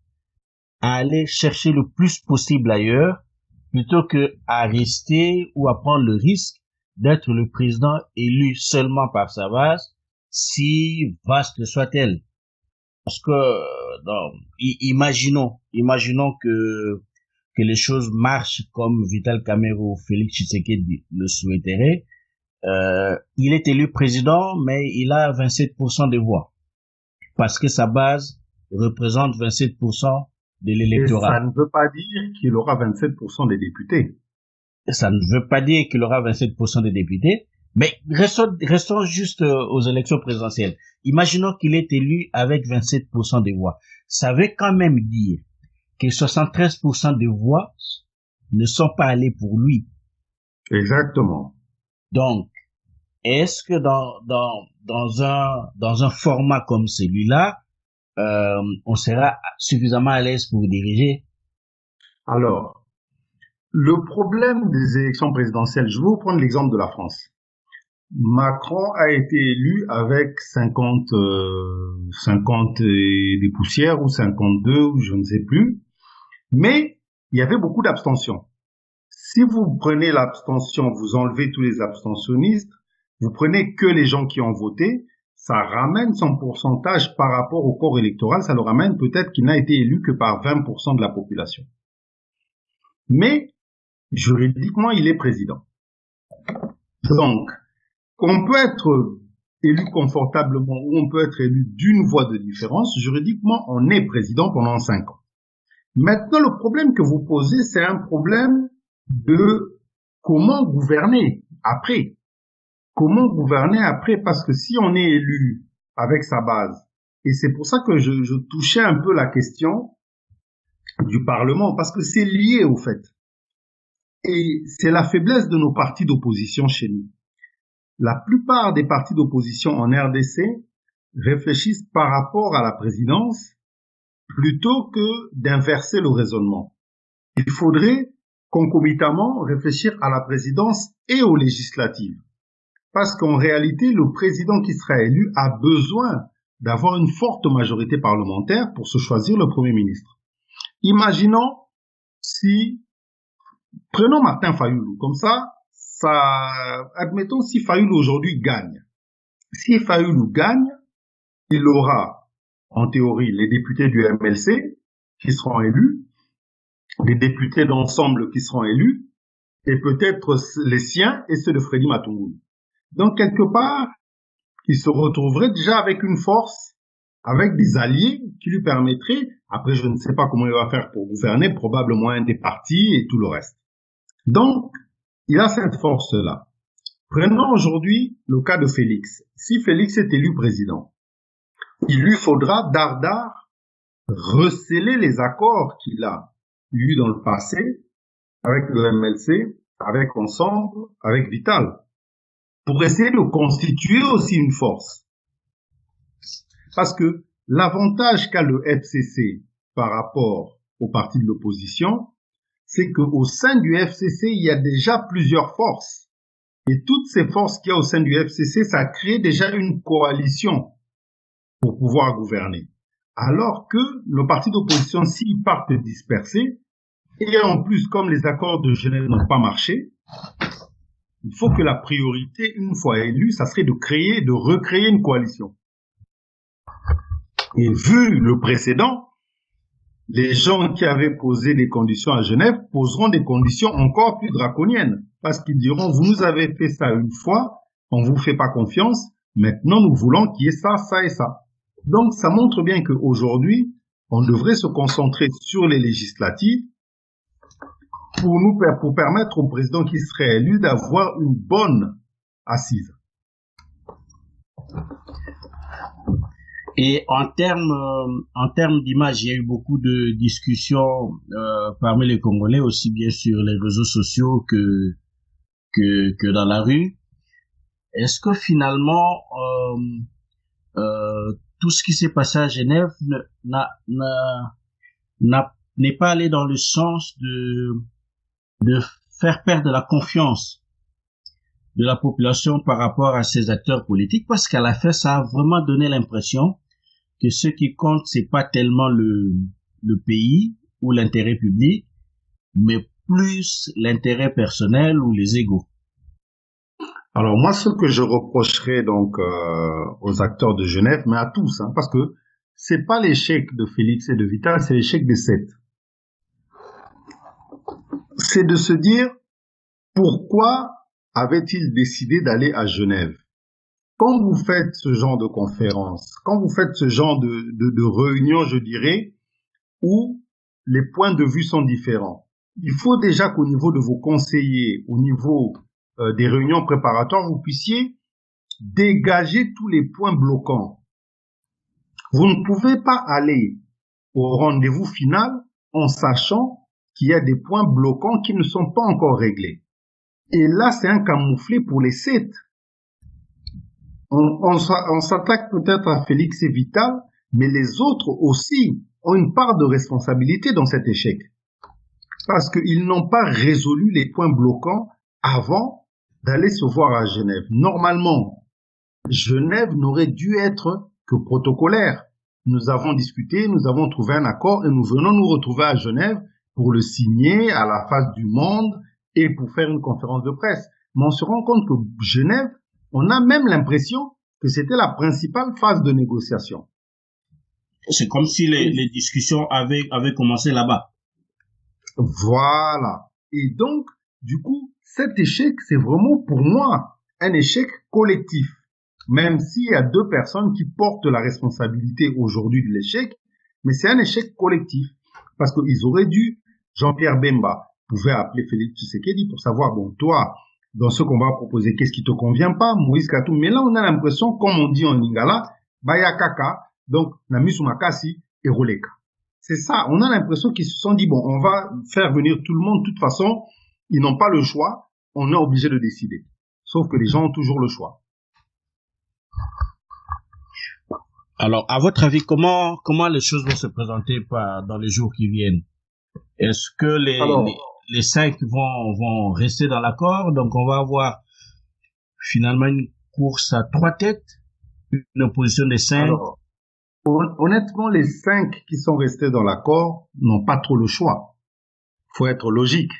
à aller chercher le plus possible ailleurs plutôt que à rester ou à prendre le risque d'être le président élu seulement par sa base, si vaste soit-elle. Parce que, imaginons que les choses marchent comme Vital Kamerhe ou Félix Tshisekedi le souhaiteraient. Il est élu président, mais il a 27% des voix. Parce que sa base représente 27% de l'électorat. Et ça ne veut pas dire qu'il aura 27% des députés. Ça ne veut pas dire qu'il aura 27% des députés, mais restons juste aux élections présidentielles. Imaginons qu'il est élu avec 27% des voix. Ça veut quand même dire que 73% des voix ne sont pas allées pour lui. Exactement. Donc, est-ce que dans un format comme celui-là, on sera suffisamment à l'aise pour diriger? Alors, le problème des élections présidentielles, je vais vous prendre l'exemple de la France. Macron a été élu avec 50 et des poussières ou 52 ou je ne sais plus, mais il y avait beaucoup d'abstention. Si vous prenez l'abstention, vous enlevez tous les abstentionnistes, vous prenez que les gens qui ont voté, ça ramène son pourcentage par rapport au corps électoral, ça le ramène peut-être qu'il n'a été élu que par 20% de la population. Mais juridiquement, il est président. Donc, on peut être élu confortablement ou on peut être élu d'une voix de différence. Juridiquement, on est président pendant 5 ans. Maintenant, le problème que vous posez, c'est un problème de comment gouverner après. Comment gouverner après? Parce que si on est élu avec sa base, et c'est pour ça que je touchais un peu la question du Parlement, parce que c'est lié au fait. Et c'est la faiblesse de nos partis d'opposition chez nous. La plupart des partis d'opposition en RDC réfléchissent par rapport à la présidence plutôt que d'inverser le raisonnement. Il faudrait concomitamment réfléchir à la présidence et aux législatives. Parce qu'en réalité, le président qui sera élu a besoin d'avoir une forte majorité parlementaire pour se choisir le Premier ministre. Imaginons si, prenons Martin Fayulu, comme ça, admettons si Fayulu aujourd'hui gagne. Si Fayulu gagne, il aura, en théorie, les députés du MLC qui seront élus, les députés d'ensemble qui seront élus, et peut-être les siens et ceux de Freddy Matungulu. Donc, quelque part, il se retrouverait déjà avec une force, avec des alliés qui lui permettraient, après je ne sais pas comment il va faire pour gouverner, probablement un des partis et tout le reste. Donc, il a cette force-là. Prenons aujourd'hui le cas de Félix. Si Félix est élu président, il lui faudra dardard receller les accords qu'il a eus dans le passé avec le MLC, avec Ensemble, avec Vital, pour essayer de constituer aussi une force. Parce que l'avantage qu'a le FCC par rapport aux partis de l'opposition, c'est qu'au sein du FCC, il y a déjà plusieurs forces. Et toutes ces forces qu'il y a au sein du FCC, ça crée déjà une coalition pour pouvoir gouverner. Alors que nos partis d'opposition, s'ils partent dispersés, et en plus, comme les accords de Genève n'ont pas marché, Il faut que la priorité, une fois élue, ça serait de recréer une coalition. Et vu le précédent, les gens qui avaient posé des conditions à Genève poseront des conditions encore plus draconiennes. Parce qu'ils diront, vous nous avez fait ça une fois, on vous fait pas confiance, maintenant nous voulons qu'il y ait ça, ça et ça. Donc ça montre bien qu'aujourd'hui, on devrait se concentrer sur les législatives pour permettre au président qui serait élu d'avoir une bonne assise. Et en termes d'image, il y a eu beaucoup de discussions parmi les Congolais, aussi bien sur les réseaux sociaux que dans la rue. Est-ce que finalement tout ce qui s'est passé à Genève n'est pas allé dans le sens de faire perdre la confiance de la population par rapport à ces acteurs politiques, parce qu'à la fin, ça a vraiment donné l'impression que ce qui compte, c'est pas tellement le pays ou l'intérêt public, mais plus l'intérêt personnel ou les égos. Alors moi, ce que je reprocherais donc aux acteurs de Genève, mais à tous, hein, parce que c'est pas l'échec de Félix et de Vital, c'est l'échec des 7. C'est de se dire pourquoi avait-il décidé d'aller à Genève? Quand vous faites ce genre de conférence, quand vous faites ce genre de réunion, je dirais, où les points de vue sont différents, il faut déjà qu'au niveau de vos conseillers, au niveau des réunions préparatoires, vous puissiez dégager tous les points bloquants. Vous ne pouvez pas aller au rendez-vous final en sachant qu'il y a des points bloquants qui ne sont pas encore réglés. Et là, c'est un camouflet pour les 7. On s'attaque peut-être à Félix et Vital, mais les autres aussi ont une part de responsabilité dans cet échec. Parce qu'ils n'ont pas résolu les points bloquants avant d'aller se voir à Genève. Normalement, Genève n'aurait dû être que protocolaire. Nous avons discuté, nous avons trouvé un accord et nous venons nous retrouver à Genève pour le signer à la face du monde et pour faire une conférence de presse. Mais on se rend compte que Genève, on a même l'impression que c'était la principale phase de négociation. C'est comme si les discussions avaient commencé là-bas. Voilà. Et donc, du coup, cet échec, c'est vraiment pour moi un échec collectif. Même s'il y a 2 personnes qui portent la responsabilité aujourd'hui de l'échec, mais c'est un échec collectif. Parce qu'ils auraient dû, Jean-Pierre Bemba pouvait appeler Félix Tshisekedi pour savoir, bon, toi, dans ce qu'on va proposer, qu'est-ce qui te convient pas, Moïse Katumbi. Mais là, on a l'impression, comme on dit en lingala, Baya Kaka, donc Namisu Makasi et Roleka. C'est ça, on a l'impression qu'ils se sont dit, bon, on va faire venir tout le monde, de toute façon, ils n'ont pas le choix, on est obligé de décider. Sauf que les gens ont toujours le choix. Alors, à votre avis, comment les choses vont se présenter dans les jours qui viennent? Est-ce que les 5 vont rester dans l'accord? Donc, on va avoir finalement une course à 3 têtes, une opposition des 5. Alors, honnêtement, les 5 qui sont restés dans l'accord n'ont pas trop le choix. Faut être logique.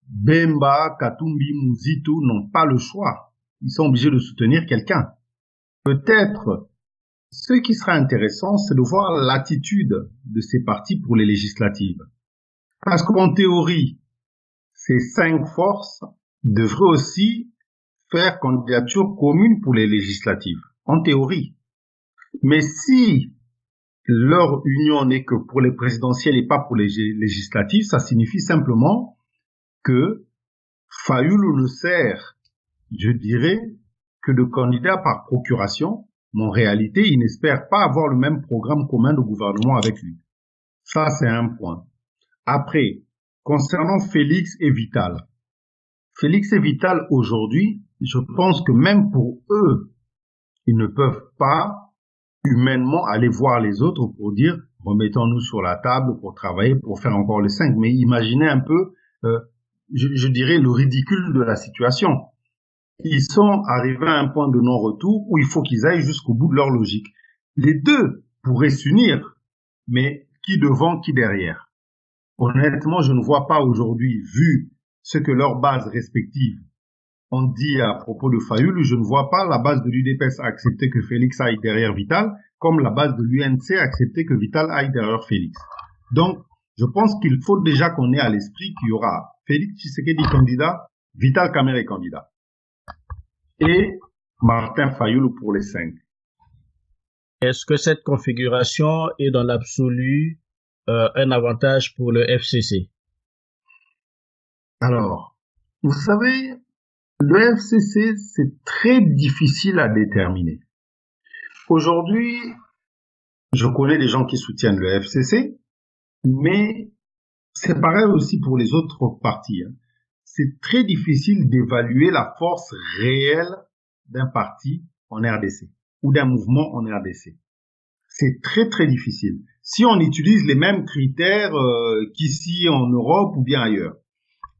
Bemba, Katumbi, Muzitu n'ont pas le choix. Ils sont obligés de soutenir quelqu'un. Peut-être, ce qui sera intéressant, c'est de voir l'attitude de ces partis pour les législatives. Parce qu'en théorie, ces 5 forces devraient aussi faire candidature commune pour les législatives. En théorie. Mais si leur union n'est que pour les présidentielles et pas pour les législatives, ça signifie simplement que Fayoulou ne sert, je dirais, que de candidat par procuration, mais en réalité, il n'espère pas avoir le même programme commun de gouvernement avec lui. Ça, c'est un point. Après, concernant Félix et Vital. Félix et Vital, aujourd'hui, je pense que même pour eux, ils ne peuvent pas humainement aller voir les autres pour dire remettons-nous sur la table pour travailler, pour faire encore les 5. Mais imaginez un peu, je dirais, le ridicule de la situation. Ils sont arrivés à un point de non-retour où il faut qu'ils aillent jusqu'au bout de leur logique. Les 2 pourraient s'unir, mais qui devant, qui derrière? Honnêtement, je ne vois pas aujourd'hui, vu ce que leurs bases respectives ont dit à propos de Fayoulou, je ne vois pas la base de l'UDPS accepter que Félix aille derrière Vital, comme la base de l'UNC accepter que Vital aille derrière Félix. Donc, je pense qu'il faut déjà qu'on ait à l'esprit qu'il y aura Félix Tshisekedi candidat, Vital Kamerhe candidat, et Martin Fayoulou pour les 5. Est-ce que cette configuration est dans l'absolu un avantage pour le FCC? Alors, vous savez, le FCC, c'est très difficile à déterminer. Aujourd'hui, je connais des gens qui soutiennent le FCC, mais c'est pareil aussi pour les autres partis. C'est très difficile d'évaluer la force réelle d'un parti en RDC ou d'un mouvement en RDC. C'est très très difficile. Si on utilise les mêmes critères qu'ici en Europe ou bien ailleurs.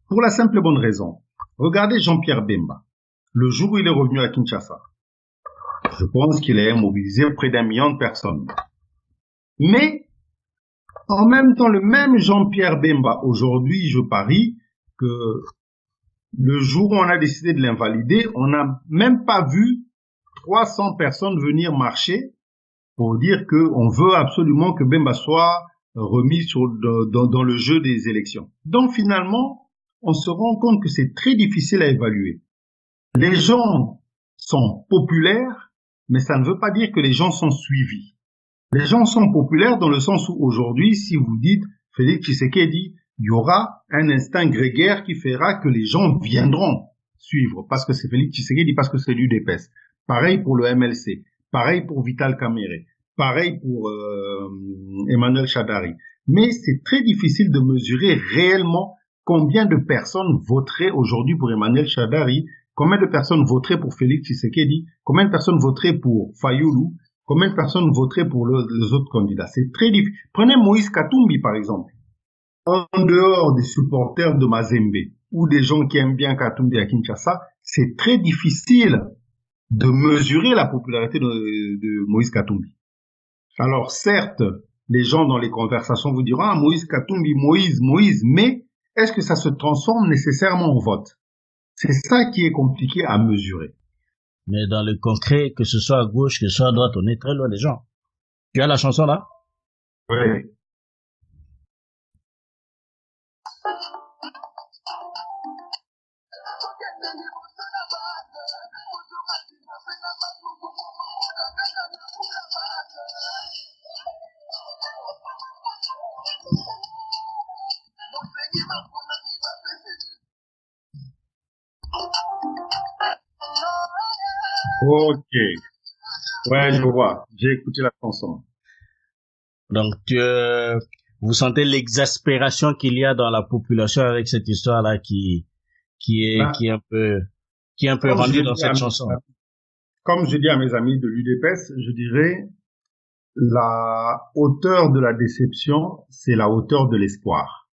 Pour la simple et bonne raison. Regardez Jean-Pierre Bemba. Le jour où il est revenu à Kinshasa, je pense qu'il a mobilisé près d'1 million de personnes. Mais, en même temps, le même Jean-Pierre Bemba, aujourd'hui, je parie que le jour où on a décidé de l'invalider, on n'a même pas vu 300 personnes venir marcher pour dire qu'on veut absolument que Bemba soit remis dans le jeu des élections. Donc finalement, on se rend compte que c'est très difficile à évaluer. Les gens sont populaires, mais ça ne veut pas dire que les gens sont suivis. Les gens sont populaires dans le sens où aujourd'hui, si vous dites Félix Tshisekedi, il y aura un instinct grégaire qui fera que les gens viendront suivre parce que c'est Félix Tshisekedi, parce que c'est l'UDPS. Pareil pour le MLC, pareil pour Vital Kamerhe, pareil pour Emmanuel Shadari. Mais c'est très difficile de mesurer réellement combien de personnes voteraient aujourd'hui pour Emmanuel Shadari, combien de personnes voteraient pour Félix Tshisekedi, combien de personnes voteraient pour Fayoulou, combien de personnes voteraient pour les autres candidats. C'est très difficile. Prenez Moïse Katumbi, par exemple. En dehors des supporters de Mazembe ou des gens qui aiment bien Katumbi à Kinshasa, c'est très difficile de mesurer la popularité de Moïse Katumbi. Alors certes, les gens dans les conversations vous diront « Ah, Moïse Katumbi, Moïse », mais est-ce que ça se transforme nécessairement en vote? C'est ça qui est compliqué à mesurer. Mais dans le concret, que ce soit à gauche, que ce soit à droite, on est très loin des gens. Tu as la chanson là? Oui. Ok. Ouais, je vois. J'ai écouté la chanson. Donc, vous sentez l'exaspération qu'il y a dans la population avec cette histoire-là qui est un peu rendue dans cette chanson. Comme je dis à mes amis de l'UDPS, je dirais, la hauteur de la déception, c'est la hauteur de l'espoir.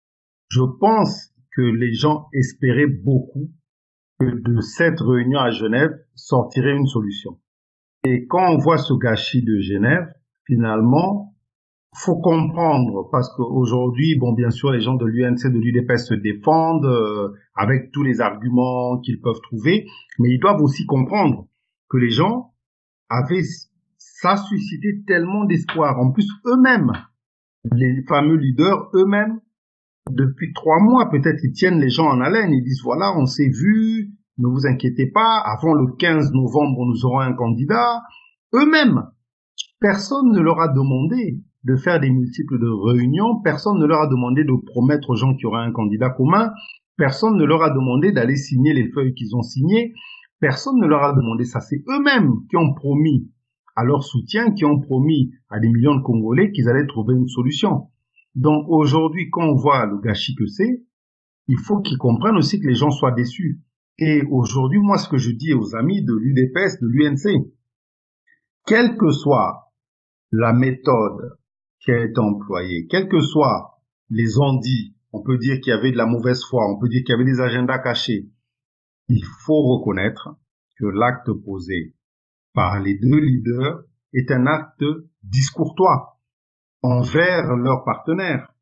Je pense que les gens espéraient beaucoup que de cette réunion à Genève sortirait une solution. Et quand on voit ce gâchis de Genève, finalement, faut comprendre, parce qu'aujourd'hui, bon, bien sûr, les gens de l'UNC, de l'UDPS se défendent avec tous les arguments qu'ils peuvent trouver, mais ils doivent aussi comprendre que les gens avaient, ça suscité tellement d'espoir. En plus, eux-mêmes, les fameux leaders, eux-mêmes, depuis 3 mois, peut-être, ils tiennent les gens en haleine. Ils disent, voilà, on s'est vu, ne vous inquiétez pas, avant le 15 novembre, nous aurons un candidat. Eux-mêmes, personne ne leur a demandé de faire des multiples de réunions, personne ne leur a demandé de promettre aux gens qu'il y aura un candidat commun, personne ne leur a demandé d'aller signer les feuilles qu'ils ont signées, personne ne leur a demandé ça. C'est eux-mêmes qui ont promis à leur soutien, qui ont promis à des millions de Congolais qu'ils allaient trouver une solution. Donc aujourd'hui, quand on voit le gâchis que c'est, il faut qu'ils comprennent aussi que les gens soient déçus. Et aujourd'hui, moi, ce que je dis aux amis de l'UDPS, de l'UNC, quelle que soit la méthode qui a été employée, quels que soient les ondits, on peut dire qu'il y avait de la mauvaise foi, on peut dire qu'il y avait des agendas cachés, il faut reconnaître que l'acte posé par les 2 leaders est un acte discourtois envers leurs partenaires.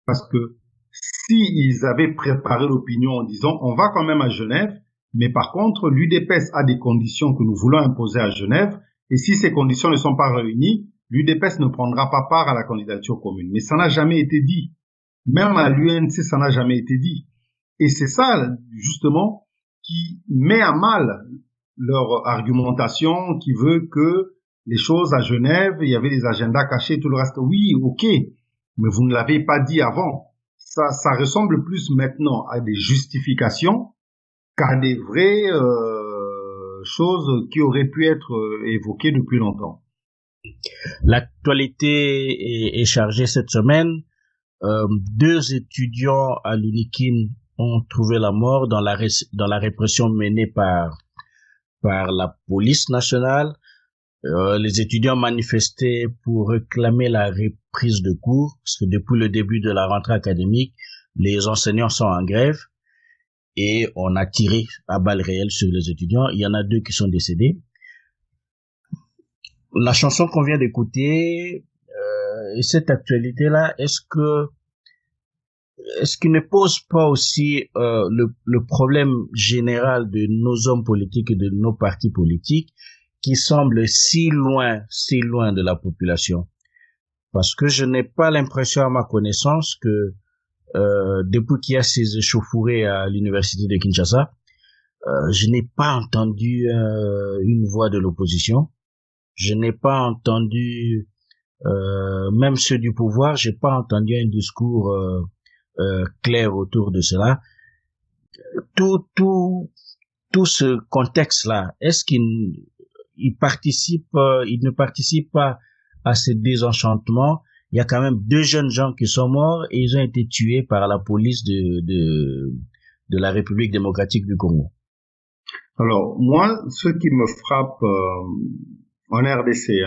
Parce que s'ils avaient préparé l'opinion en disant on va quand même à Genève, mais par contre l'UDPS a des conditions que nous voulons imposer à Genève, et si ces conditions ne sont pas réunies, l'UDPS ne prendra pas part à la candidature commune. Mais ça n'a jamais été dit. Même à l'UNC, ça n'a jamais été dit. Et c'est ça, justement, qui met à mal leur argumentation, qui veut que les choses à Genève, il y avait des agendas cachés, tout le reste. Oui, ok, mais vous ne l'avez pas dit avant. Ça ressemble plus maintenant à des justifications qu'à des vraies choses qui auraient pu être évoquées depuis longtemps. L'actualité est chargée cette semaine. 2 étudiants à l'UNIKIN ont trouvé la mort dans la répression menée par la police nationale. Les étudiants manifestaient pour réclamer la reprise de cours, parce que depuis le début de la rentrée académique, les enseignants sont en grève et on a tiré à balles réelles sur les étudiants. Il y en a 2 qui sont décédés. La chanson qu'on vient d'écouter, et cette actualité-là, est-ce qu'il ne pose pas aussi le problème général de nos hommes politiques et de nos partis politiques qui semblent si loin de la population? Parce que je n'ai pas l'impression, à ma connaissance, que depuis qu'il y a ces échauffourées à l'université de Kinshasa, je n'ai pas entendu une voix de l'opposition. Je n'ai pas entendu, même ceux du pouvoir, j'ai pas entendu un discours clair autour de cela. Tout ce contexte-là, est-ce qu'il ne participe pas à ce désenchantement? Il y a quand même 2 jeunes gens qui sont morts et ils ont été tués par la police de la République démocratique du Congo. Alors, moi, ce qui me frappe en RDC,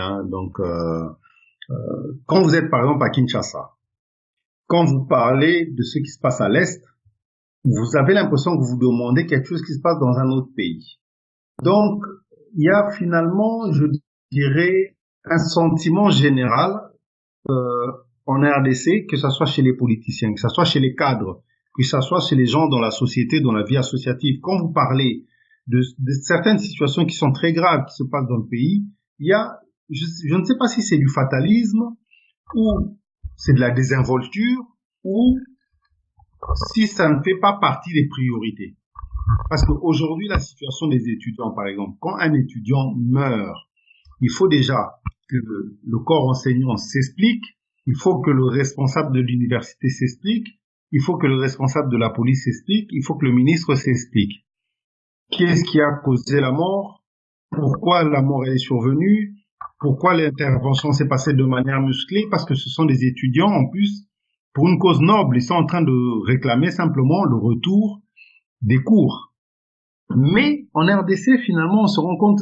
quand vous êtes par exemple à Kinshasa, quand vous parlez de ce qui se passe à l'Est, vous avez l'impression que vous demandez quelque chose qui se passe dans un autre pays. Donc, il y a finalement, je dirais, un sentiment général en RDC, que ce soit chez les politiciens, que ce soit chez les cadres, que ce soit chez les gens dans la société, dans la vie associative. Quand vous parlez de certaines situations qui sont très graves qui se passent dans le pays, il y a, je ne sais pas si c'est du fatalisme ou c'est de la désinvolture ou si ça ne fait pas partie des priorités. Parce qu'aujourd'hui, la situation des étudiants, par exemple, quand un étudiant meurt, il faut déjà que le corps enseignant s'explique, il faut que le responsable de l'université s'explique, il faut que le responsable de la police s'explique, il faut que le ministre s'explique. Qu'est-ce qui a causé la mort? Pourquoi la mort est survenue? Pourquoi l'intervention s'est passée de manière musclée? Parce que ce sont des étudiants, en plus, pour une cause noble. Ils sont en train de réclamer simplement le retour des cours. Mais en RDC, finalement, on se rend compte,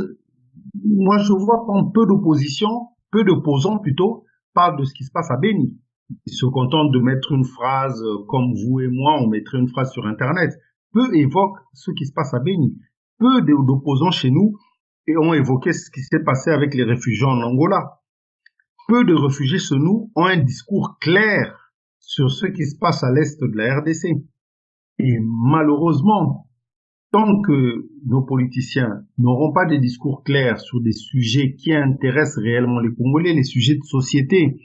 moi je vois quand peu d'opposants plutôt, parlent de ce qui se passe à Beni. Ils se contentent de mettre une phrase, comme vous et moi, on mettrait une phrase sur Internet. Peu évoquent ce qui se passe à Beni. Peu d'opposants chez nous ont évoqué ce qui s'est passé avec les réfugiés en Angola. Peu de réfugiés chez nous ont un discours clair sur ce qui se passe à l'est de la RDC. Et malheureusement, tant que nos politiciens n'auront pas des discours clairs sur des sujets qui intéressent réellement les Congolais, les sujets de société,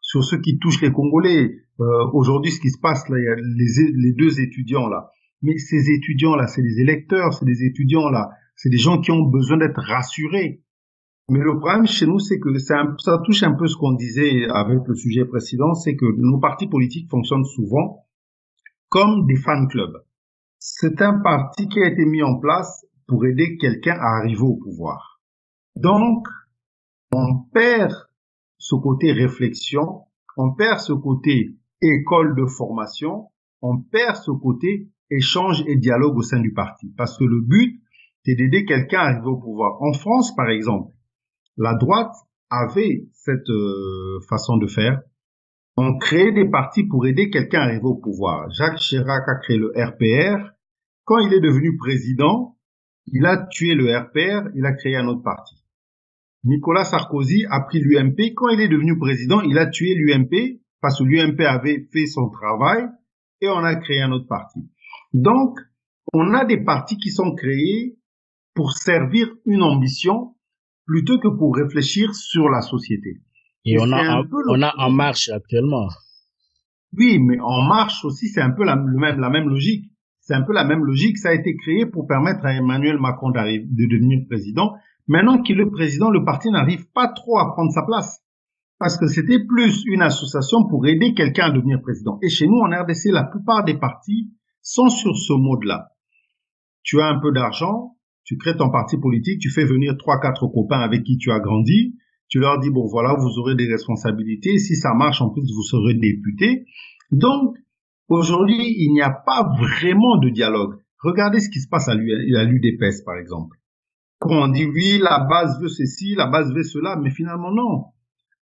sur ce qui touche les Congolais, aujourd'hui ce qui se passe là, il y a les 2 étudiants là. Mais ces étudiants-là, c'est des électeurs, c'est des étudiants-là, c'est des gens qui ont besoin d'être rassurés. Mais le problème chez nous, c'est que ça touche un peu ce qu'on disait avec le sujet précédent, c'est que nos partis politiques fonctionnent souvent comme des fan clubs. C'est un parti qui a été mis en place pour aider quelqu'un à arriver au pouvoir. Donc, on perd ce côté réflexion, on perd ce côté école de formation, on perd ce côté échange et dialogue au sein du parti. Parce que le but, c'est d'aider quelqu'un à arriver au pouvoir. En France, par exemple, la droite avait cette façon de faire. On créait des partis pour aider quelqu'un à arriver au pouvoir. Jacques Chirac a créé le RPR. Quand il est devenu président, il a tué le RPR, il a créé un autre parti. Nicolas Sarkozy a pris l'UMP. Quand il est devenu président, il a tué l'UMP parce que l'UMP avait fait son travail et on a créé un autre parti. Donc, on a des partis qui sont créés pour servir une ambition plutôt que pour réfléchir sur la société. Et on a En Marche actuellement. Oui, mais En Marche aussi, c'est un peu la même logique. C'est un peu la même logique. Ça a été créé pour permettre à Emmanuel Macron de devenir président. Maintenant qu'il est président, le parti n'arrive pas trop à prendre sa place. Parce que c'était plus une association pour aider quelqu'un à devenir président. Et chez nous, en RDC, la plupart des partis sont sur ce mode-là. Tu as un peu d'argent, tu crées ton parti politique, tu fais venir 3-4 copains avec qui tu as grandi, tu leur dis, bon voilà, vous aurez des responsabilités, si ça marche, en plus, vous serez député. Donc, aujourd'hui, il n'y a pas vraiment de dialogue. Regardez ce qui se passe à l'UDPS, par exemple. Quand on dit, oui, la base veut ceci, la base veut cela, mais finalement, non.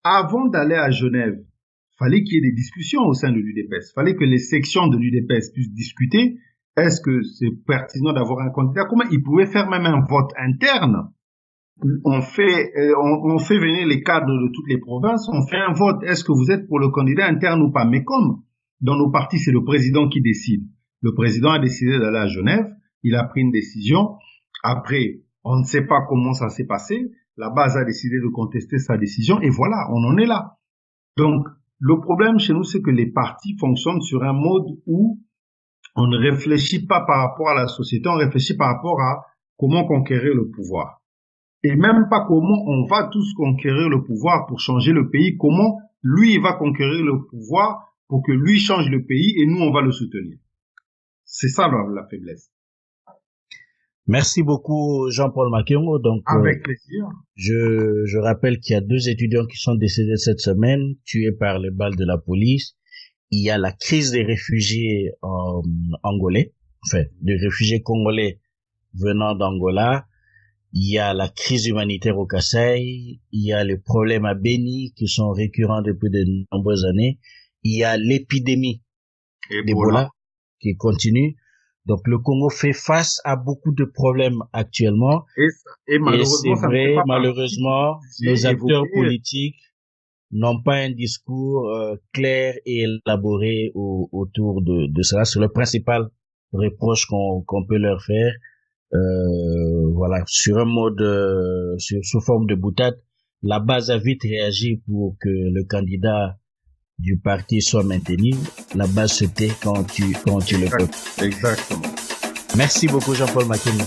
Avant d'aller à Genève, fallait qu'il y ait des discussions au sein de l'UDPS. Fallait que les sections de l'UDPS puissent discuter. Est-ce que c'est pertinent d'avoir un candidat? Comment ils pouvaient faire même un vote interne? On fait venir les cadres de toutes les provinces, on fait un vote. Est-ce que vous êtes pour le candidat interne ou pas? Mais comme dans nos partis, c'est le président qui décide. Le président a décidé d'aller à Genève. Il a pris une décision. Après, on ne sait pas comment ça s'est passé. La base a décidé de contester sa décision et voilà, on en est là. Donc, le problème chez nous, c'est que les partis fonctionnent sur un mode où on ne réfléchit pas par rapport à la société, on réfléchit par rapport à comment conquérir le pouvoir. Et même pas comment on va tous conquérir le pouvoir pour changer le pays, comment lui il va conquérir le pouvoir pour que lui change le pays et nous on va le soutenir. C'est ça la faiblesse. Merci beaucoup Jean-Paul Makengo. Donc avec plaisir. Je rappelle qu'il y a 2 étudiants qui sont décédés cette semaine, tués par les balles de la police. Il y a la crise des réfugiés angolais, enfin des réfugiés congolais venant d'Angola. Il y a la crise humanitaire au Kasaï. Il y a les problèmes à Beni qui sont récurrents depuis de nombreuses années. Il y a l'épidémie d'Ebola qui continue. Donc le Congo fait face à beaucoup de problèmes actuellement. Et malheureusement, c'est vrai, malheureusement, nos acteurs politiques n'ont pas un discours clair et élaboré autour de cela. C'est le principal reproche qu'on peut leur faire. Voilà, sur un mode, sous forme de boutade. La base a vite réagi pour que le candidat du parti soit maintenu. La base se tait quand tu le peux. Exactement. Merci beaucoup Jean-Paul Makengo.